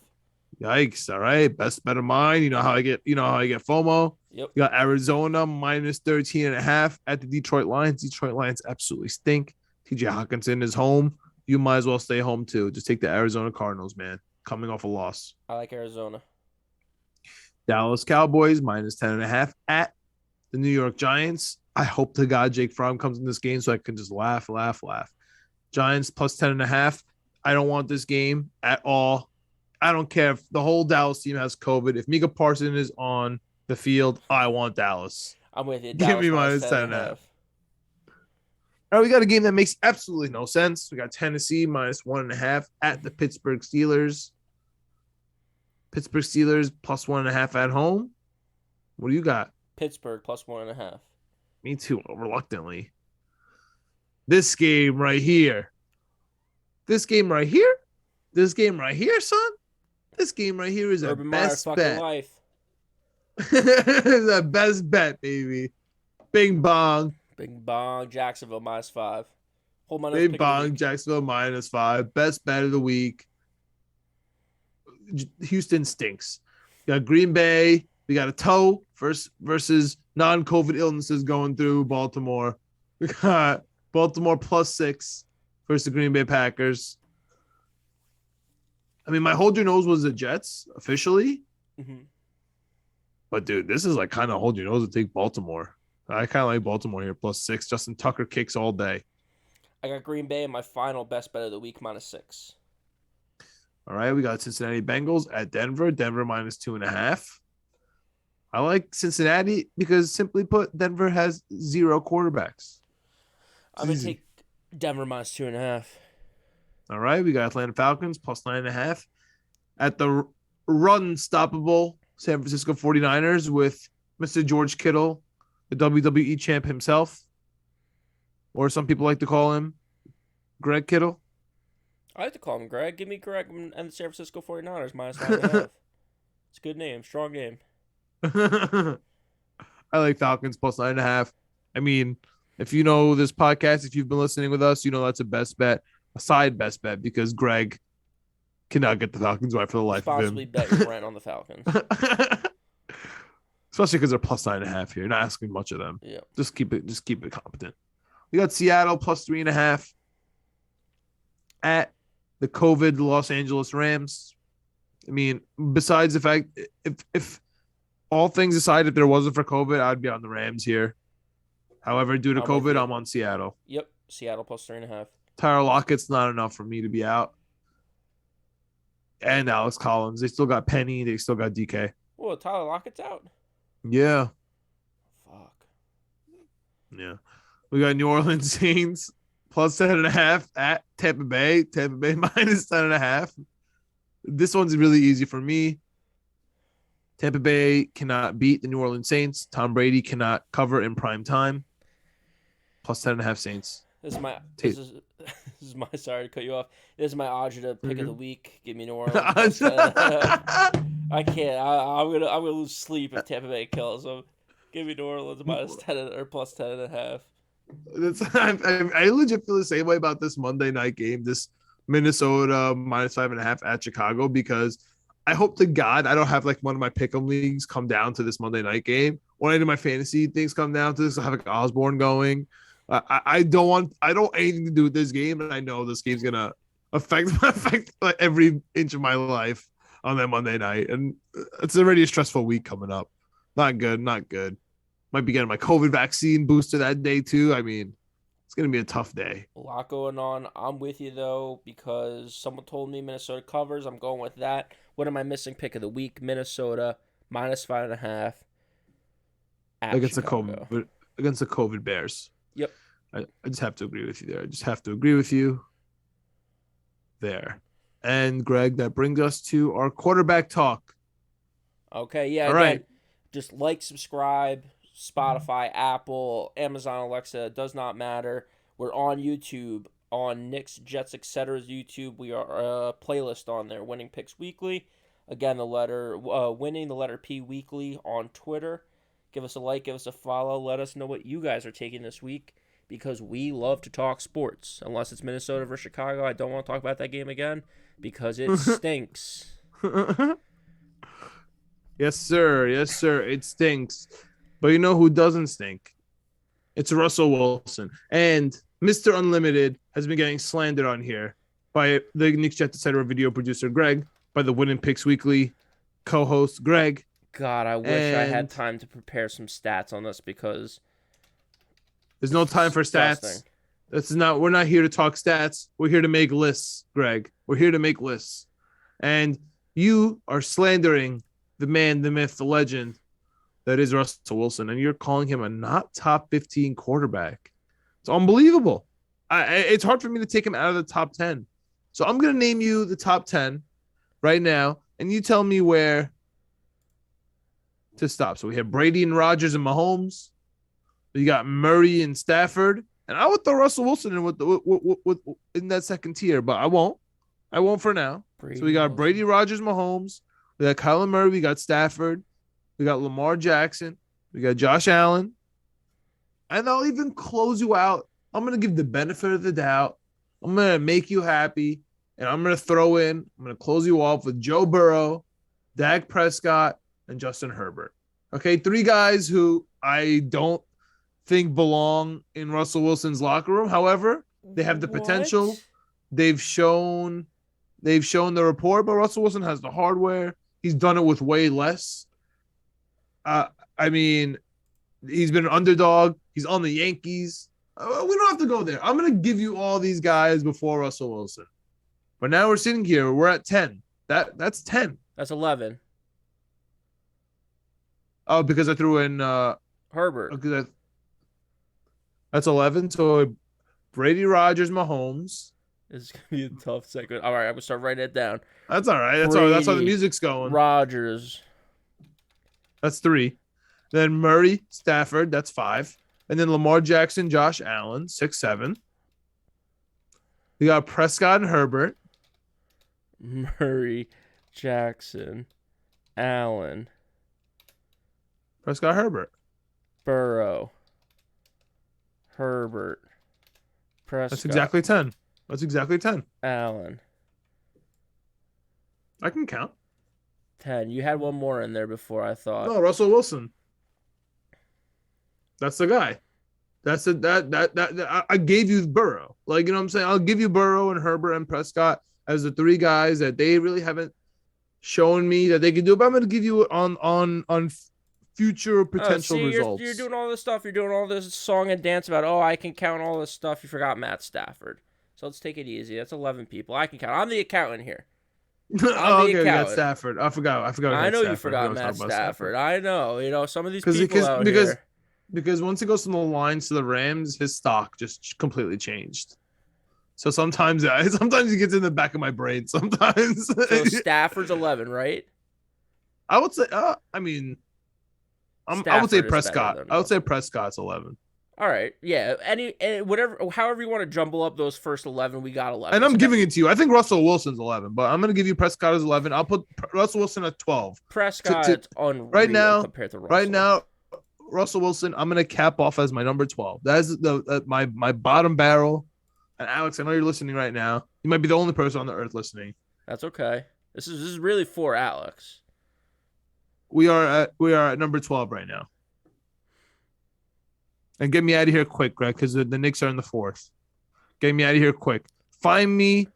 Yikes! All right, best bet of mine. You know how I get FOMO. Yep. You got Arizona minus 13.5 at the Detroit Lions. Detroit Lions absolutely stink. TJ Hawkinson is home. You might as well stay home too. Just take the Arizona Cardinals, man. Coming off a loss. I like Arizona. Dallas Cowboys minus 10.5 at the New York Giants. I hope to God Jake Fromm comes in this game so I can just laugh. Giants plus 10.5. I don't want this game at all. I don't care if the whole Dallas team has COVID. If Micah Parsons is on the field, I want Dallas. I'm with you. Give me minus 10.5. All right, we got a game that makes absolutely no sense. We got Tennessee minus 1.5 at the Pittsburgh Steelers. Pittsburgh Steelers plus 1.5 at home. What do you got? Pittsburgh plus 1.5. Me too, reluctantly. This game right here, son. This game right here is a Urban best Meyer bet. Life. It's a best bet, baby. Bing bong. Bing bong. Jacksonville minus 5. Hold my Bing bong. Jacksonville minus 5. Best bet of the week. Houston stinks. We got Green Bay. We got a toe versus non-COVID illnesses going through Baltimore. We got Baltimore plus 6 versus the Green Bay Packers. I mean, my hold your nose was the Jets officially. Mm-hmm. But, dude, this is like kind of hold your nose to take Baltimore. I kind of like Baltimore here, plus 6. Justin Tucker kicks all day. I got Green Bay in my final best bet of the week, minus 6. All right, we got Cincinnati Bengals at Denver. Denver minus 2.5. I like Cincinnati because, simply put, Denver has 0 quarterbacks. I'm going to take Denver minus 2.5. All right, we got Atlanta Falcons plus 9.5 at the run-stoppable San Francisco 49ers with Mr. George Kittle, the WWE champ himself, or some people like to call him Greg Kittle. I like to call him Greg. Give me Greg and the San Francisco 49ers minus 9.5. It's a good name, strong name. I like Falcons plus 9.5. I mean, if you know this podcast, if you've been listening with us, you know that's a best bet, a side best bet, because Greg cannot get the Falcons right for the life of him. Responsibly bet your rent on the Falcons. Especially because they're plus 9.5 here. You're not asking much of them. Yeah. Just keep it competent. We got Seattle plus 3.5 at the COVID Los Angeles Rams. I mean, besides the fact, if all things aside, if there wasn't for COVID, I'd be on the Rams here. However, due to COVID, I'm on Seattle. Yep, Seattle plus 3.5. Tyler Lockett's not enough for me to be out. And Alex Collins. They still got Penny. They still got DK. Whoa, Tyler Lockett's out? Yeah. Fuck. Yeah. We got New Orleans Saints plus 10.5 at Tampa Bay. Tampa Bay minus 10.5. This one's really easy for me. Tampa Bay cannot beat the New Orleans Saints. Tom Brady cannot cover in prime time. Plus 10.5 Saints. This is my sorry to cut you off. This is my agita pick of the week. Give me New Orleans. I can't. I'm gonna lose sleep if Tampa Bay kills them. Give me New Orleans minus 10 or plus 10.5. I legit feel the same way about this Monday night game. This Minnesota minus 5.5 at Chicago, because I hope to God I don't have like one of my pick'em leagues come down to this Monday night game, or any of my fantasy things come down to this. I have like Osborne going. I don't anything to do with this game, and I know this game's gonna affect like every inch of my life on that Monday night, and it's already a stressful week coming up. Not good. Might be getting my COVID vaccine booster that day too. I mean, it's gonna be a tough day. A lot going on. I'm with you though, because someone told me Minnesota covers. I'm going with that. What am I missing? Pick of the week: Minnesota minus 5.5 against the COVID Bears. Yep. I just have to agree with you there. I just have to agree with you there. And Greg, that brings us to our quarterback talk. Okay, yeah. All right. Just like, subscribe, Spotify, Apple, Amazon, Alexa, does not matter. We're on YouTube, on Knicks, Jets, etc.'s YouTube. We are a playlist on there, Winning Picks Weekly. Again, winning the letter P Weekly on Twitter. Give us a like, give us a follow. Let us know what you guys are taking this week, because we love to talk sports. Unless it's Minnesota versus Chicago, I don't want to talk about that game again because it stinks. Yes, sir. It stinks. But you know who doesn't stink? It's Russell Wilson. And Mr. Unlimited has been getting slandered on here by the Knicks Jets, etc. video producer Greg, by the Winning Picks Weekly co-host Greg. God, I wish I had And time to prepare some stats on this because there's no it's time for disgusting. stats. We're not here to talk stats. We're here to make lists, Greg. We're here to make lists. And you are slandering the man, the myth, the legend that is Russell Wilson, and you're calling him a not top 15 quarterback. It's unbelievable. It's hard for me to take him out of the top 10. So I'm going to name you the top 10 right now, and you tell me where to stop. So we have Brady and Rodgers and Mahomes. You got Murray and Stafford, and I would throw Russell Wilson in in that second tier, but I won't. I won't for now. So we got Brady, Rodgers, Mahomes. We got Kyler Murray. We got Stafford. We got Lamar Jackson. We got Josh Allen. And I'll even close you out. I'm going to give the benefit of the doubt. I'm going to make you happy. And I'm going to I'm going to close you off with Joe Burrow, Dak Prescott, and Justin Herbert. Okay, 3 guys who I don't think belong in Russell Wilson's locker room. However, they have the potential. They've shown the report, but Russell Wilson has the hardware. He's done it with way less. I mean, he's been an underdog. He's on the Yankees. We don't have to go there. I'm going to give you all these guys before Russell Wilson. But now we're sitting here. We're at 10. That's 10. That's 11. Oh, because I threw in Herbert. Okay, that's 11. So Brady, Rodgers, Mahomes. It's going to be a tough second. All right, I'm going to start writing it down. That's all right. That's all right. That's how the music's going. Rodgers. That's 3. Then Murray, Stafford. That's 5. And then Lamar Jackson, Josh Allen, 6, 7. We got Prescott and Herbert. Murray, Jackson, Allen. Prescott, Herbert. Burrow. Herbert. Prescott. That's exactly 10. That's exactly 10. Allen. I can count. 10. You had one more in there before, I thought. No, Russell Wilson. That's the guy. That's I gave you Burrow. Like, you know what I'm saying? I'll give you Burrow and Herbert and Prescott as the 3 guys that they really haven't shown me that they can do. But I'm going to give you on future potential results. You're doing all this stuff. You're doing all this song and dance about, I can count all this stuff. You forgot Matt Stafford. So let's take it easy. That's 11 people. I can count. I'm the accountant here. Okay, we got Stafford. I forgot. I know Stafford. you forgot Matt Stafford. I know. Some of these people out here. Because once he goes from the Lions to the Rams, his stock just completely changed. So sometimes he gets in the back of my brain. Sometimes. So Stafford's 11, right? I would say. I would say Prescott. I would say Prescott's 11. All right, yeah. However you want to jumble up those first 11, we got 11. And I'm giving it to you. I think Russell Wilson's 11, but I'm going to give you Prescott as 11. I'll put Russell Wilson at 12. Prescott's unreal right now compared to Russell. Right now, Russell Wilson, I'm going to cap off as my number 12. That is my bottom barrel. And Alex, I know you're listening right now. You might be the only person on the earth listening. That's okay. This is really for Alex. We are at number 12 right now. And get me out of here quick, Greg, because the Knicks are in the 4th. Get me out of here quick. Find me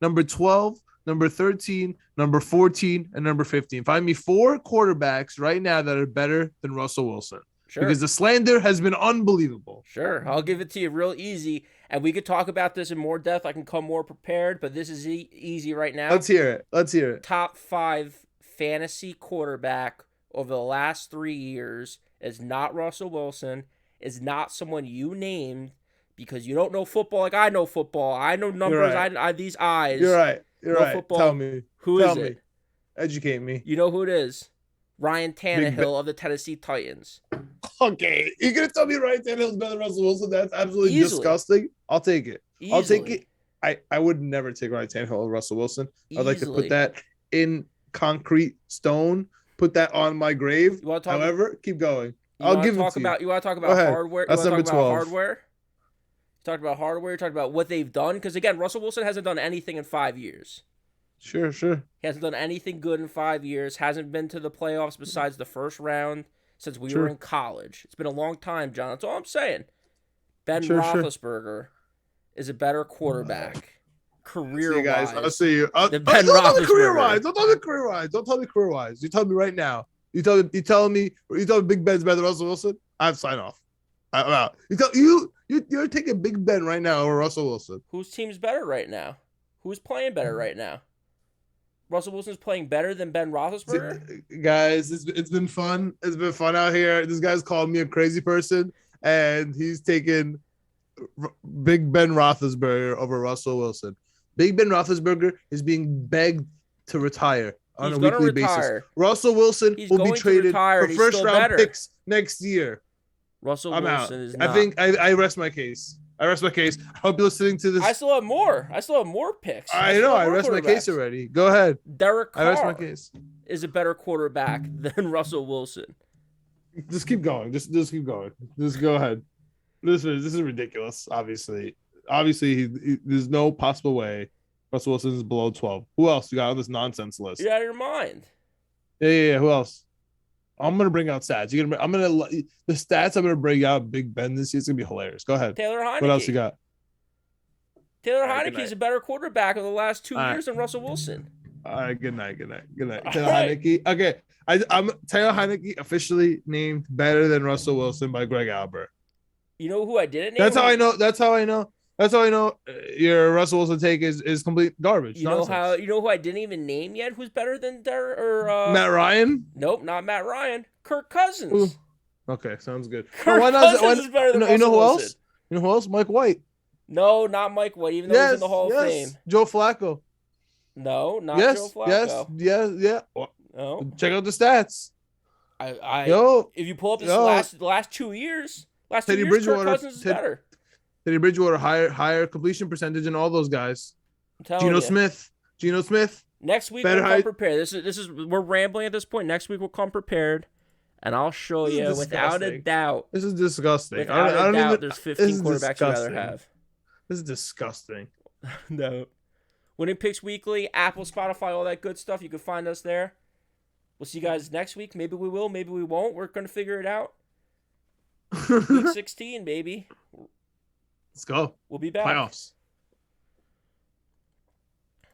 number 12, number 13, number 14, and number 15. Find me 4 quarterbacks right now that are better than Russell Wilson. Sure. Because the slander has been unbelievable. Sure. I'll give it to you real easy. And we could talk about this in more depth. I can come more prepared, but this is easy right now. Let's hear it. Top 5 fantasy quarterback over the last 3 years is not Russell Wilson, is not someone you named because you don't know football like I know football. I know numbers. Right. I these eyes. You're right. Football. Tell me. Who is it? Educate me. You know who it is? Ryan Tannehill of the Tennessee Titans. Okay. You're going to tell me Ryan Tannehill's better than Russell Wilson? That's absolutely disgusting. I'll take it. I'll take it. I would never take Ryan Tannehill over Russell Wilson. I'd like to put that in concrete stone. Pput that on my grave. However, keep going. I'll give it to you. You want to talk about hardware? That's number 12. Hardware? You talked about hardware. You talked about what they've done. Because, again, Russell Wilson hasn't done anything in 5 years. Sure. He hasn't done anything good in 5 years. Hasn't been to the playoffs besides the first round since we were in college. It's been a long time, John. That's all I'm saying. Ben Roethlisberger is a better quarterback. career guys. I'll wise. see you. The Don't Ben tell me career Roethlisberger. wise. Don't tell me career wise. Don't tell me career wise. You tell me right now. You tell me Big Ben's better than Russell Wilson. I have to sign off. I'm out. You're taking Big Ben right now over Russell Wilson. Whose team's better right now? Who's playing better right now? Russell Wilson's playing better than Ben Roethlisberger? Guys, it's been fun. It's been fun out here. This guy's called me a crazy person, and he's taking Big Ben Roethlisberger over Russell Wilson. Big Ben Roethlisberger is being begged to retire on a weekly basis. Russell Wilson will be traded for first-round picks next year. Russell I'm Wilson out. is not. I think I rest my case. I hope you're listening to this. I still have more picks. I know. I rest my case already. Go ahead. Derek Carr I rest my case. is a better quarterback than Russell Wilson. Just keep going. Just keep going. Just go ahead. This is ridiculous. Obviously, there's no possible way Russell Wilson is below 12. Who else you got on this nonsense list? You're out of your mind. Yeah. Who else? I'm gonna bring out stats. The stats I'm gonna bring out Big Ben this year. It's gonna be hilarious. Go ahead. Taylor Heineke. What else you got? Taylor Heineke is a better quarterback in the last 2 years than Russell Wilson. All right. Good night. Taylor Heineke. Okay. I'm Taylor Heineke officially named better than Russell Wilson by Greg Albert. You know who I didn't name? That's how I know. Your Russell Wilson take is complete garbage. You know who I didn't even name yet? Who's better than Matt Ryan? Nope, not Matt Ryan. Kirk Cousins. Ooh. Okay, sounds good. Kirk Cousins is better than Russell You know who Wilson. else? You know who else? Mike White. No, not Mike White. Even though he's in the Hall of Fame. Joe Flacco. No, not Joe Flacco. Yeah. No. Check out the stats. If you pull up the last 2 years, Teddy Kirk Bridgewater, Cousins is better. Teddy Bridgewater higher completion percentage than all those guys. Geno Smith. Next week we'll come prepared. This is we're rambling at this point. Next week we'll come prepared, and I'll show you without a doubt. This is disgusting. Without a doubt, there's 15 quarterbacks you'd rather have. This is disgusting. No. Winning Picks Weekly, Apple, Spotify, all that good stuff. You can find us there. We'll see you guys next week. Maybe we will. Maybe we won't. We're going to figure it out. Week 16, baby. Let's go. We'll be back. Playoffs.